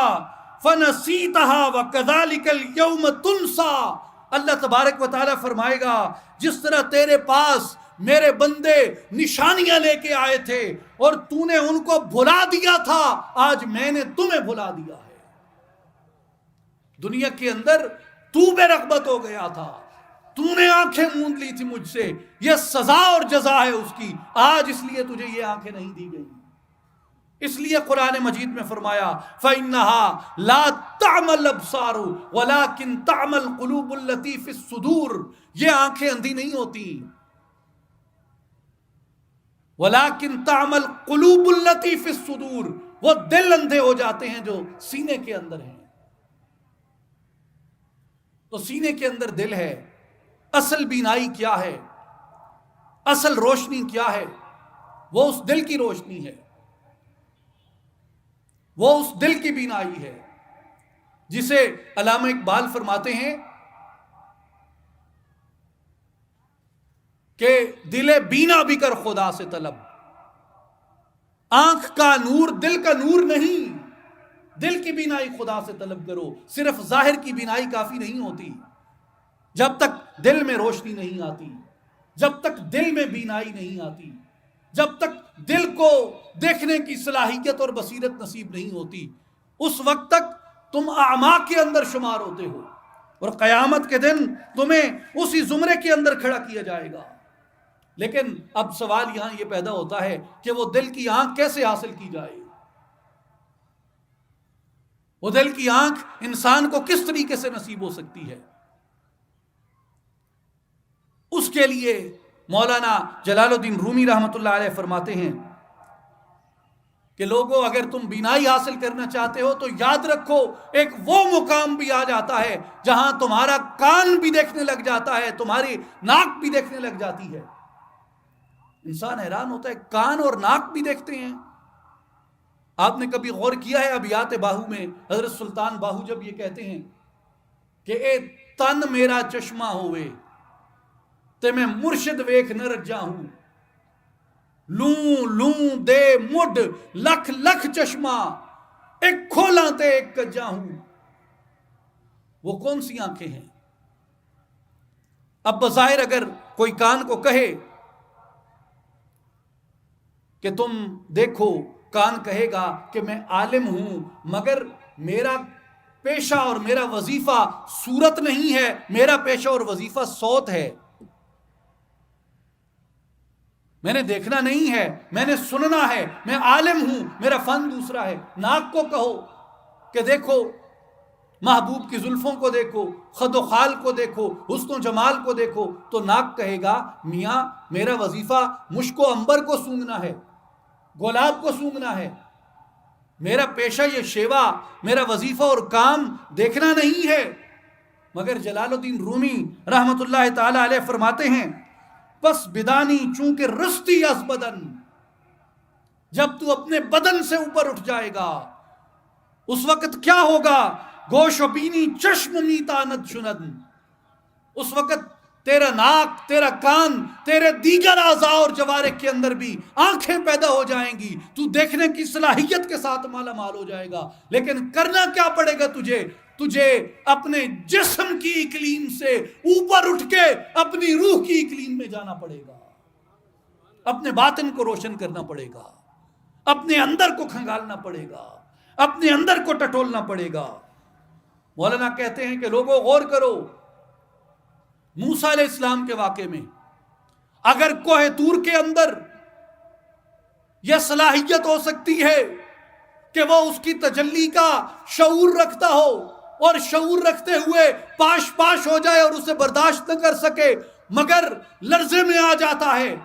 فنسیتها وكذلك اليوم تنسى. اللہ تبارک و تعالیٰ فرمائے گا، جس طرح تیرے پاس میرے بندے نشانیاں لے کے آئے تھے اور تو نے ان کو بھلا دیا تھا، آج میں نے تمہیں بھلا دیا ہے. دنیا کے اندر تو بے رغبت ہو گیا تھا، تو نے آنکھیں موند لی تھی مجھ سے، یہ سزا اور جزا ہے اس کی. آج اس لیے تجھے یہ آنکھیں نہیں دی گئی. اس لیے قرآن مجید میں فرمایا فَإِنَّهَا لَا تَعْمَى الْأَبْصَارُ وَلَكِنْ تَعْمَى الْقُلُوبُ الَّتِي فِي الصُّدُورِ. یہ آنکھیں اندھی نہیں ہوتی، وَلَكِنْ تَعْمَى الْقُلُوبُ الَّتِي فِي الصُّدُورِ. وہ دل اندھے ہو جاتے ہیں جو سینے کے اندر ہیں. تو سینے کے اندر دل ہے. اصل بینائی کیا ہے، اصل روشنی کیا ہے؟ وہ اس دل کی روشنی ہے، وہ اس دل کی بینائی ہے جسے علامہ اقبال فرماتے ہیں کہ دل بینا بھی کر خدا سے طلب. آنکھ کا نور دل کا نور نہیں، دل کی بینائی خدا سے طلب کرو. صرف ظاہر کی بینائی کافی نہیں ہوتی. جب تک دل میں روشنی نہیں آتی، جب تک دل میں بینائی نہیں آتی، جب تک دل کو دیکھنے کی صلاحیت اور بصیرت نصیب نہیں ہوتی، اس وقت تک تم اعماق کے اندر شمار ہوتے ہو اور قیامت کے دن تمہیں اسی زمرے کے اندر کھڑا کیا جائے گا. لیکن اب سوال یہاں یہ پیدا ہوتا ہے کہ وہ دل کی آنکھ کیسے حاصل کی جائے؟ وہ دل کی آنکھ انسان کو کس طریقے سے نصیب ہو سکتی ہے؟ اس کے لیے مولانا جلال الدین رومی رحمۃ اللہ علیہ فرماتے ہیں کہ لوگوں، اگر تم بینائی حاصل کرنا چاہتے ہو تو یاد رکھو ایک وہ مقام بھی آ جاتا ہے جہاں تمہارا کان بھی دیکھنے لگ جاتا ہے، تمہاری ناک بھی دیکھنے لگ جاتی ہے. انسان حیران ہوتا ہے، کان اور ناک بھی دیکھتے ہیں. آپ نے کبھی غور کیا ہے ابیات باہو میں حضرت سلطان باہو جب یہ کہتے ہیں کہ اے تن میرا چشمہ ہوئے تے میں مرشد ویکھ نہ رجا ہوں، لوں لوں دے مڈ لکھ لکھ چشمہ ایک کھولاں تے ایک کجا ہوں. وہ کون سی آنکھیں ہیں؟ اب بظاہر اگر کوئی کان کو کہے کہ تم دیکھو، کان کہے گا کہ میں عالم ہوں مگر میرا پیشہ اور میرا وظیفہ صورت نہیں ہے، میرا پیشہ اور وظیفہ صوت ہے. میں نے دیکھنا نہیں ہے، میں نے سننا ہے، میں عالم ہوں، میرا فن دوسرا ہے. ناک کو کہو کہ دیکھو محبوب کی زلفوں کو دیکھو، خد و خال کو دیکھو، حسن و جمال کو دیکھو، تو ناک کہے گا میاں میرا وظیفہ مشک و عنبر کو سونگھنا ہے، گلاب کو سونگھنا ہے، میرا پیشہ یہ شیوا، میرا وظیفہ اور کام دیکھنا نہیں ہے۔ مگر جلال الدین رومی رحمت اللہ تعالی علیہ فرماتے ہیں پس بدانی چونکہ رستی از بدن، جب تو اپنے بدن سے اوپر اٹھ جائے گا اس وقت کیا ہوگا؟ گوش و بینی چشم میتاند شند، اس وقت تیرا ناک، تیرا کان، تیرے دیگر اعضاء اور جوارح کے اندر بھی آنکھیں پیدا ہو جائیں گی، تو دیکھنے کی صلاحیت کے ساتھ مالا مال ہو جائے گا۔ لیکن کرنا کیا پڑے گا تجھے اپنے جسم کی اقلیم سے اوپر اٹھ کے اپنی روح کی اقلیم میں جانا پڑے گا، اپنے باطن کو روشن کرنا پڑے گا، اپنے اندر کو کھنگالنا پڑے گا، اپنے اندر کو ٹٹولنا پڑے گا۔ مولانا کہتے ہیں کہ لوگوں غور کرو، موسیٰ علیہ السلام کے واقعے میں اگر کوہ طور کے اندر یہ صلاحیت ہو سکتی ہے کہ وہ اس کی تجلی کا شعور رکھتا ہو اور شعور رکھتے ہوئے پاش پاش ہو جائے اور اسے برداشت نہ کر سکے مگر لرزے میں آ جاتا ہے،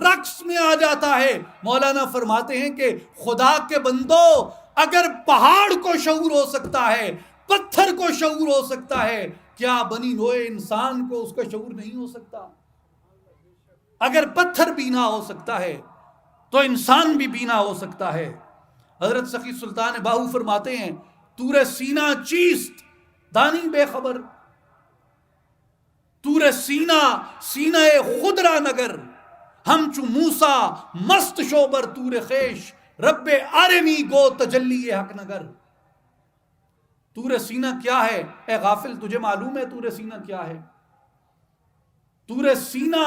رقص میں آ جاتا ہے، مولانا فرماتے ہیں کہ خدا کے بندو اگر پہاڑ کو شعور ہو سکتا ہے، پتھر کو شعور ہو سکتا ہے، کیا بنی نوع انسان کو اس کا شعور نہیں ہو سکتا؟ اگر پتھر بینا ہو سکتا ہے تو انسان بھی بینا ہو سکتا ہے۔ حضرت سخی سلطان باہو فرماتے ہیں تور سینہ چیست دانی بے خبر، تور سینہ سینہ خود را نگر، ہم چو موسیٰ مست شوبر تور خیش، رب آرمی گو تجلی حق نگر۔ تور سینہ کیا ہے؟ اے غافل تجھے معلوم ہے تور سینہ کیا ہے؟ تور سینہ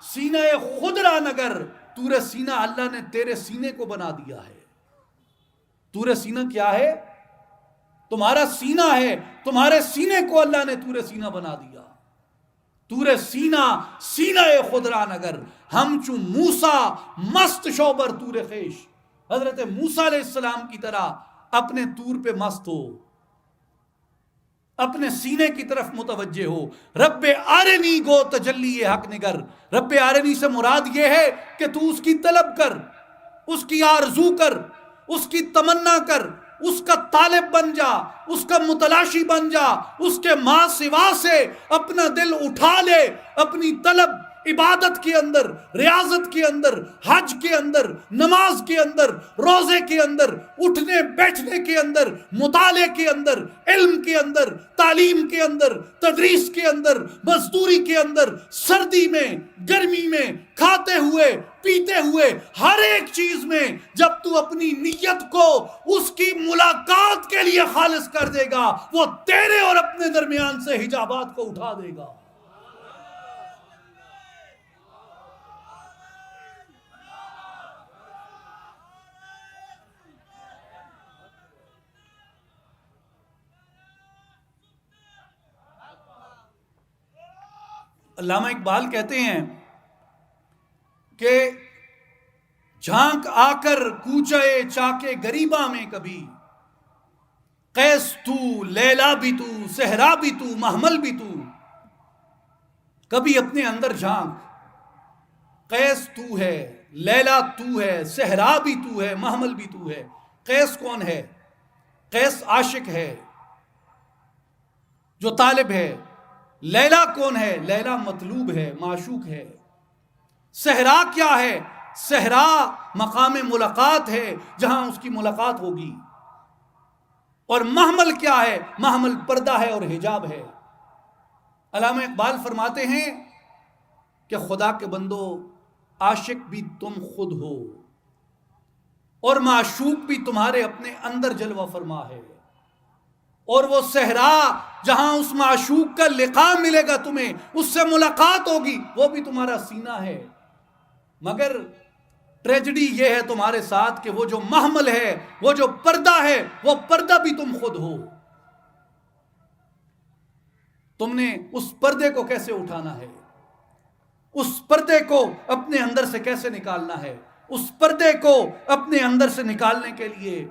سینہ خود را نگر، تور سینہ اللہ نے تیرے سینے کو بنا دیا ہے۔ تور سینہ کیا ہے؟ تمہارا سینہ ہے، تمہارے سینے کو اللہ نے تور سینہ بنا دیا۔ تور سینہ سینہ خود را نگر، ہم چو موسیٰ مست شوبر تور خیش، حضرت موسیٰ علیہ السلام کی طرح اپنے طور پہ مست ہو، اپنے سینے کی طرف متوجہ ہو۔ رب آرنی گو تجلی حق نگر، رب آرنی سے مراد یہ ہے کہ تو اس کی طلب کر، اس کی آرزو کر، اس کی تمنا کر، اس کا طالب بن جا، اس کا متلاشی بن جا، اس کے ماں سوا سے اپنا دل اٹھا لے، اپنی طلب عبادت کے اندر، ریاضت کے اندر، حج کے اندر، نماز کے اندر، روزے کے اندر، اٹھنے بیٹھنے کے اندر، مطالعے کے اندر، علم کے اندر، تعلیم کے اندر، تدریس کے اندر، مزدوری کے اندر، سردی میں، گرمی میں، کھاتے ہوئے پیتے ہوئے، ہر ایک چیز میں جب تو اپنی نیت کو اس کی ملاقات کے لیے خالص کر دے گا، وہ تیرے اور اپنے درمیان سے حجابات کو اٹھا دے گا۔ علامہ اقبال کہتے ہیں کہ جھانک آ کر کوچے چاکے گریباں میں کبھی، قیس تو لیلا بھی تو صحرا بھی تو محمل بھی تو، کبھی اپنے اندر جھانک، قیس تو ہے، لیلا تو ہے، صحرا بھی تو ہے، محمل بھی تو ہے۔ قیس کون ہے؟ قیس عاشق ہے جو طالب ہے۔ لیلا کون ہے؟ لیلا مطلوب ہے، معشوق ہے۔ صحرا کیا ہے؟ صحرا مقام ملاقات ہے جہاں اس کی ملاقات ہوگی۔ اور محمل کیا ہے؟ محمل پردہ ہے اور حجاب ہے۔ علامہ اقبال فرماتے ہیں کہ خدا کے بندو عاشق بھی تم خود ہو اور معشوق بھی تمہارے اپنے اندر جلوہ فرما ہے، اور وہ صحرا جہاں اس معشوق کا لقاء ملے گا تمہیں، اس سے ملاقات ہوگی، وہ بھی تمہارا سینہ ہے۔ مگر ٹریجڈی یہ ہے تمہارے ساتھ کہ وہ جو محمل ہے، وہ جو پردہ ہے، وہ پردہ بھی تم خود ہو۔ تم نے اس پردے کو کیسے اٹھانا ہے؟ اس پردے کو اپنے اندر سے کیسے نکالنا ہے؟ اس پردے کو اپنے اندر سے نکالنے کے لیے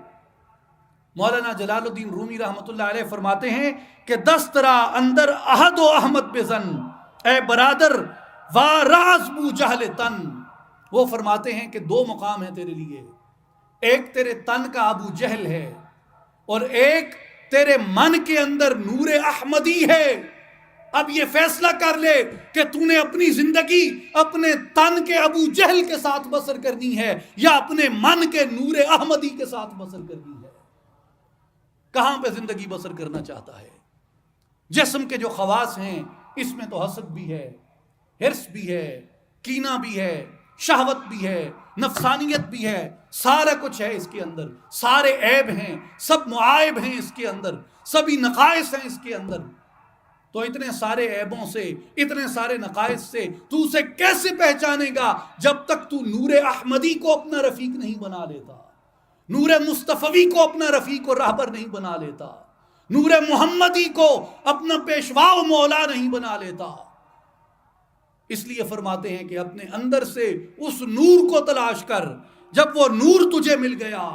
مولانا جلال الدین رومی رحمۃ اللہ علیہ فرماتے ہیں کہ دسترا اندر احد و احمد بزن، اے برادر واراز بو جہل تن. وہ فرماتے ہیں کہ دو مقام ہیں تیرے لیے، ایک تیرے تن کا ابو جہل ہے اور ایک تیرے من کے اندر نور احمدی ہے. اب یہ فیصلہ کر لے کہ تو نے اپنی زندگی اپنے تن کے ابو جہل کے ساتھ بسر کرنی ہے یا اپنے من کے نور احمدی کے ساتھ بسر کرنی ہے. کہاں پہ زندگی بسر کرنا چاہتا ہے؟ جسم کے جو خواص ہیں اس میں تو حسد بھی ہے، حرص بھی ہے، کینہ بھی ہے، شہوت بھی ہے، نفسانیت بھی ہے، سارا کچھ ہے اس کے اندر، سارے عیب ہیں، سب معائب ہیں اس کے اندر، سبھی نقائص ہیں اس کے اندر. تو اتنے سارے عیبوں سے، اتنے سارے نقائص سے تو اسے کیسے پہچانے گا جب تک تو نور احمدی کو اپنا رفیق نہیں بنا لیتا، نور مصطفی کو اپنا رفیق و راہبر نہیں بنا لیتا، نور محمدی کو اپنا پیشوا و مولا نہیں بنا لیتا. اس لیے فرماتے ہیں کہ اپنے اندر سے اس نور کو تلاش کر. جب وہ نور تجھے مل گیا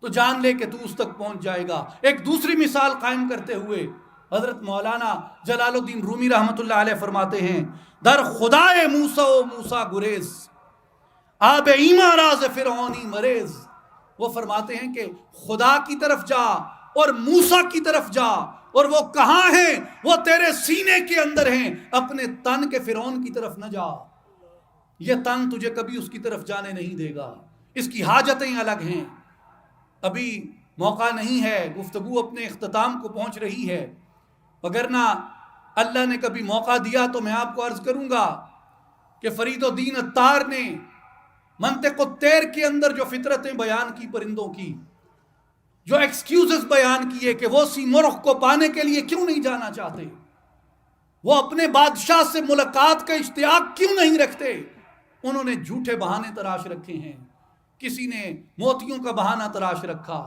تو جان لے کہ تو اس تک پہنچ جائے گا. ایک دوسری مثال قائم کرتے ہوئے حضرت مولانا جلال الدین رومی رحمۃ اللہ علیہ فرماتے ہیں در خدائے موسیٰ و موسیٰ گریز آب ایماں راز فرعونی مریض. وہ فرماتے ہیں کہ خدا کی طرف جا اور موسیٰ کی طرف جا، اور وہ کہاں ہیں؟ وہ تیرے سینے کے اندر ہیں. اپنے تن کے فرعون کی طرف نہ جا، یہ تن تجھے کبھی اس کی طرف جانے نہیں دے گا. اس کی حاجتیں الگ ہیں. ابھی موقع نہیں ہے، گفتگو اپنے اختتام کو پہنچ رہی ہے، وگرنہ اللہ نے کبھی موقع دیا تو میں آپ کو عرض کروں گا کہ فرید الدین عطار نے منطق الطیر کے اندر جو فطرتیں بیان کی پرندوں کی، جو ایکسکیوزز بیان کیے کہ وہ سی مرغ کو پانے کے لیے کیوں نہیں جانا چاہتے، وہ اپنے بادشاہ سے ملاقات کا اشتیاق کیوں نہیں رکھتے، انہوں نے جھوٹے بہانے تراش رکھے ہیں. کسی نے موتیوں کا بہانہ تراش رکھا،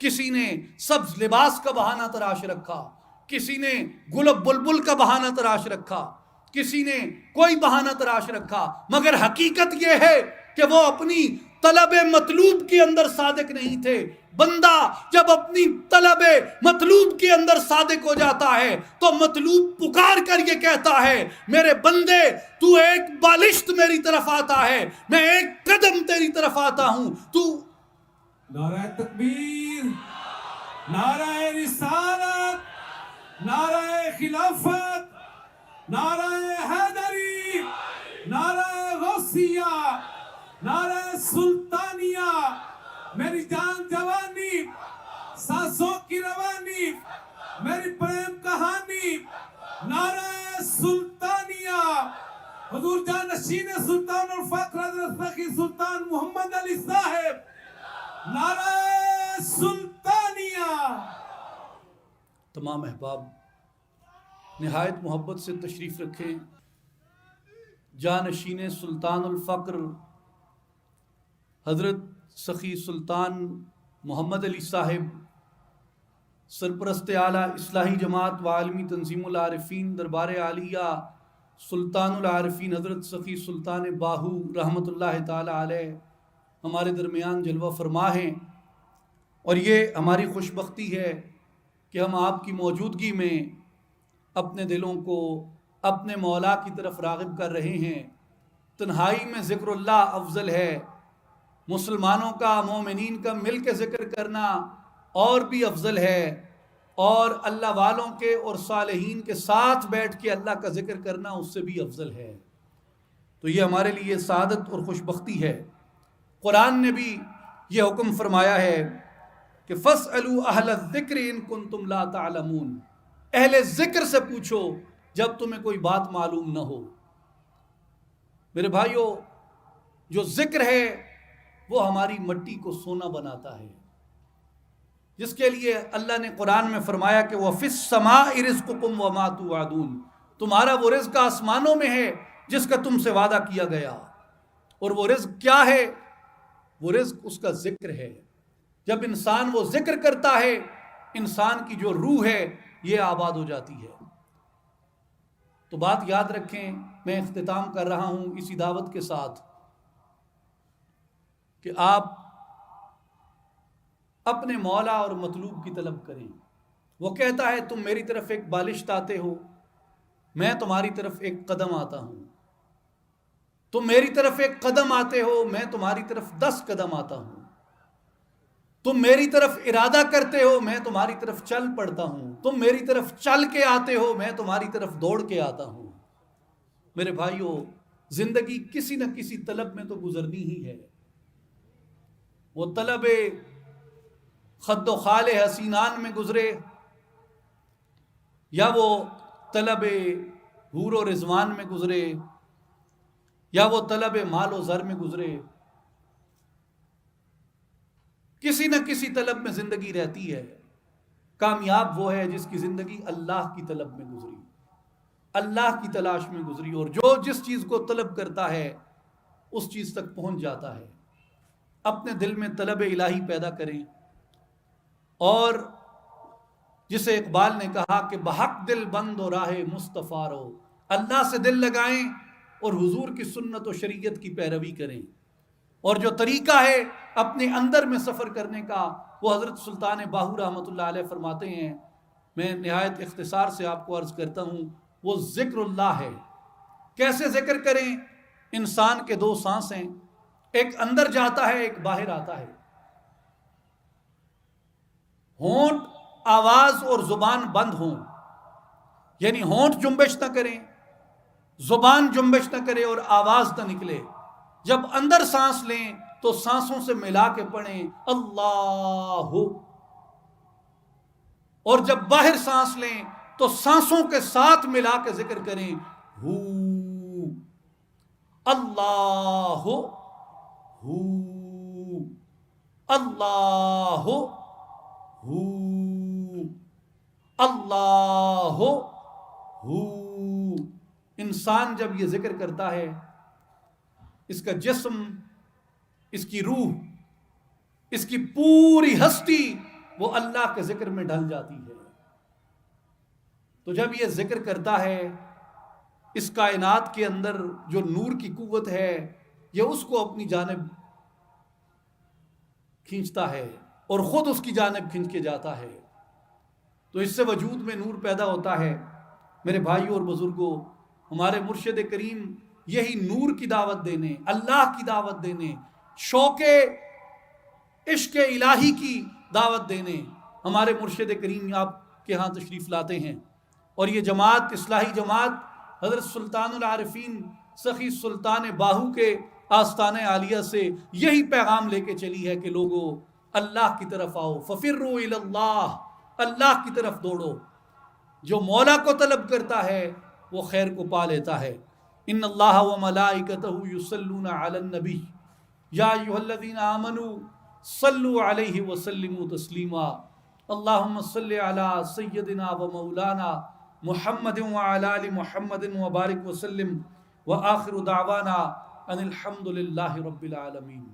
کسی نے سبز لباس کا بہانہ تراش رکھا، کسی نے گلب بلبل کا بہانہ تراش رکھا، کسی نے کوئی بہانہ تراش رکھا. مگر حقیقت یہ ہے کہ وہ اپنی طلب مطلوب کے اندر صادق نہیں تھے. بندہ جب اپنی طلب مطلوب کے اندر صادق ہو جاتا ہے تو مطلوب پکار کر یہ کہتا ہے میرے بندے تو ایک بالشت میری طرف آتا ہے، میں ایک قدم تیری طرف آتا ہوں. تو نعرہ تکبیر، نعرہ رسالت، نعرہ خلافت، نعرہ حیدری، نعرہ غوثیہ، نعرہ سلطانیہ، میری جان جوانی، سانسوں کی روانی، میری پریم کہانی، نعرہ سلطانیہ، حضور جانشین سلطان الفقر حضرت سخی سلطان محمد علی صاحب، نعرہ سلطانیہ. تمام احباب نہایت محبت سے تشریف رکھیں. جانشین سلطان الفقر حضرت سخی سلطان محمد علی صاحب، سرپرست اعلیٰ اصلاحی جماعت و عالمی تنظیم العارفین دربار عالیہ سلطان العارفین حضرت سخی سلطان باہو رحمۃ اللہ تعالی علیہ ہمارے درمیان جلوہ فرما ہیں. اور یہ ہماری خوش بختی ہے کہ ہم آپ کی موجودگی میں اپنے دلوں کو اپنے مولا کی طرف راغب کر رہے ہیں. تنہائی میں ذکر اللہ افضل ہے. مسلمانوں کا، مومنین کا مل کے ذکر کرنا اور بھی افضل ہے، اور اللہ والوں کے اور صالحین کے ساتھ بیٹھ کے اللہ کا ذکر کرنا اس سے بھی افضل ہے. تو یہ ہمارے لیے سعادت اور خوش بختی ہے. قرآن نے بھی یہ حکم فرمایا ہے کہ فَاسْأَلُوا أَهْلَ الذِّكْرِ إِن كُنتُمْ لَا تَعْلَمُونَ، اہل ذکر سے پوچھو جب تمہیں کوئی بات معلوم نہ ہو. میرے بھائیو، جو ذکر ہے وہ ہماری مٹی کو سونا بناتا ہے، جس کے لیے اللہ نے قرآن میں فرمایا کہ وَفِي السَّمَاءِ رِزْقُكُمْ وَمَا تُوعَدُونَ، تمہارا وہ رزق آسمانوں میں ہے جس کا تم سے وعدہ کیا گیا. اور وہ رزق کیا ہے؟ وہ رزق اس کا ذکر ہے. جب انسان وہ ذکر کرتا ہے، انسان کی جو روح ہے یہ آباد ہو جاتی ہے. تو بات یاد رکھیں، میں اختتام کر رہا ہوں اسی دعوت کے ساتھ کہ آپ اپنے مولا اور مطلوب کی طلب کریں۔ وہ کہتا ہے تم میری طرف ایک بالشت آتے ہو، میں تمہاری طرف ایک قدم آتا ہوں، تم میری طرف ایک قدم آتے ہو، میں تمہاری طرف 10 قدم آتا ہوں، تم میری طرف ارادہ کرتے ہو، میں تمہاری طرف چل پڑتا ہوں، تم میری طرف چل کے آتے ہو، میں تمہاری طرف دوڑ کے آتا ہوں۔ میرے بھائیوں، زندگی کسی نہ کسی طلب میں تو گزرنی ہی ہے۔ وہ طلب خد و خال حسینان میں گزرے، یا وہ طلب حور و رضوان میں گزرے، یا وہ طلب مال و زر میں گزرے، کسی نہ کسی طلب میں زندگی رہتی ہے۔ کامیاب وہ ہے جس کی زندگی اللہ کی طلب میں گزری، اللہ کی تلاش میں گزری، اور جو جس چیز کو طلب کرتا ہے اس چیز تک پہنچ جاتا ہے۔ اپنے دل میں طلب الہی پیدا کریں، اور جسے اقبال نے کہا کہ بحق دل بند و راہ مصطفیٰ رو، اللہ سے دل لگائیں اور حضور کی سنت و شریعت کی پیروی کریں۔ اور جو طریقہ ہے اپنے اندر میں سفر کرنے کا، وہ حضرت سلطان باہو رحمۃ اللہ علیہ فرماتے ہیں، میں نہایت اختصار سے آپ کو عرض کرتا ہوں، وہ ذکر اللہ ہے۔ کیسے ذکر کریں؟ انسان کے 2 سانس ہیں، ایک اندر جاتا ہے، ایک باہر آتا ہے۔ ہونٹ، آواز اور زبان بند ہوں، یعنی ہونٹ جنبش نہ کریں، زبان جنبش نہ کرے اور آواز نہ نکلے۔ جب اندر سانس لیں تو سانسوں سے ملا کے پڑھیں اللہ، اور جب باہر سانس لیں تو سانسوں کے ساتھ ملا کے ذکر کریں ہو اللہ، ہو اللہ، ہو اللہ، ہو۔ انسان جب یہ ذکر کرتا ہے، اس کا جسم، اس کی روح، اس کی پوری ہستی وہ اللہ کے ذکر میں ڈھل جاتی ہے۔ تو جب یہ ذکر کرتا ہے، اس کائنات کے اندر جو نور کی قوت ہے یہ اس کو اپنی جانب کھینچتا ہے اور خود اس کی جانب کھینچ کے جاتا ہے، تو اس سے وجود میں نور پیدا ہوتا ہے۔ میرے بھائیوں اور بزرگوں، ہمارے مرشد کریم یہی نور کی دعوت دینے، اللہ کی دعوت دینے، شوق عشق الہی کی دعوت دینے ہمارے مرشد کریم آپ کے ہاں تشریف لاتے ہیں۔ اور یہ جماعت، اصلاحی جماعت، حضرت سلطان العارفین سخی سلطان باہو کے آستانہ عالیہ سے یہی پیغام لے کے چلی ہے کہ لوگو اللہ کی طرف آؤ، ففروا الی اللہ، اللہ کی طرف دوڑو۔ جو مولا کو طلب کرتا ہے وہ خیر کو پا لیتا ہے۔ ان اللہ و ملائکتہ یصلون علی النبی یا ایھا الذین آمنوا صلوا علیہ وسلموا تسلیما۔ اللہم صل علی سیدنا و مولانا محمد وعلی آل محمد وبارک وسلم، وآخر دعوانا ان الحمد للہ رب العالمین۔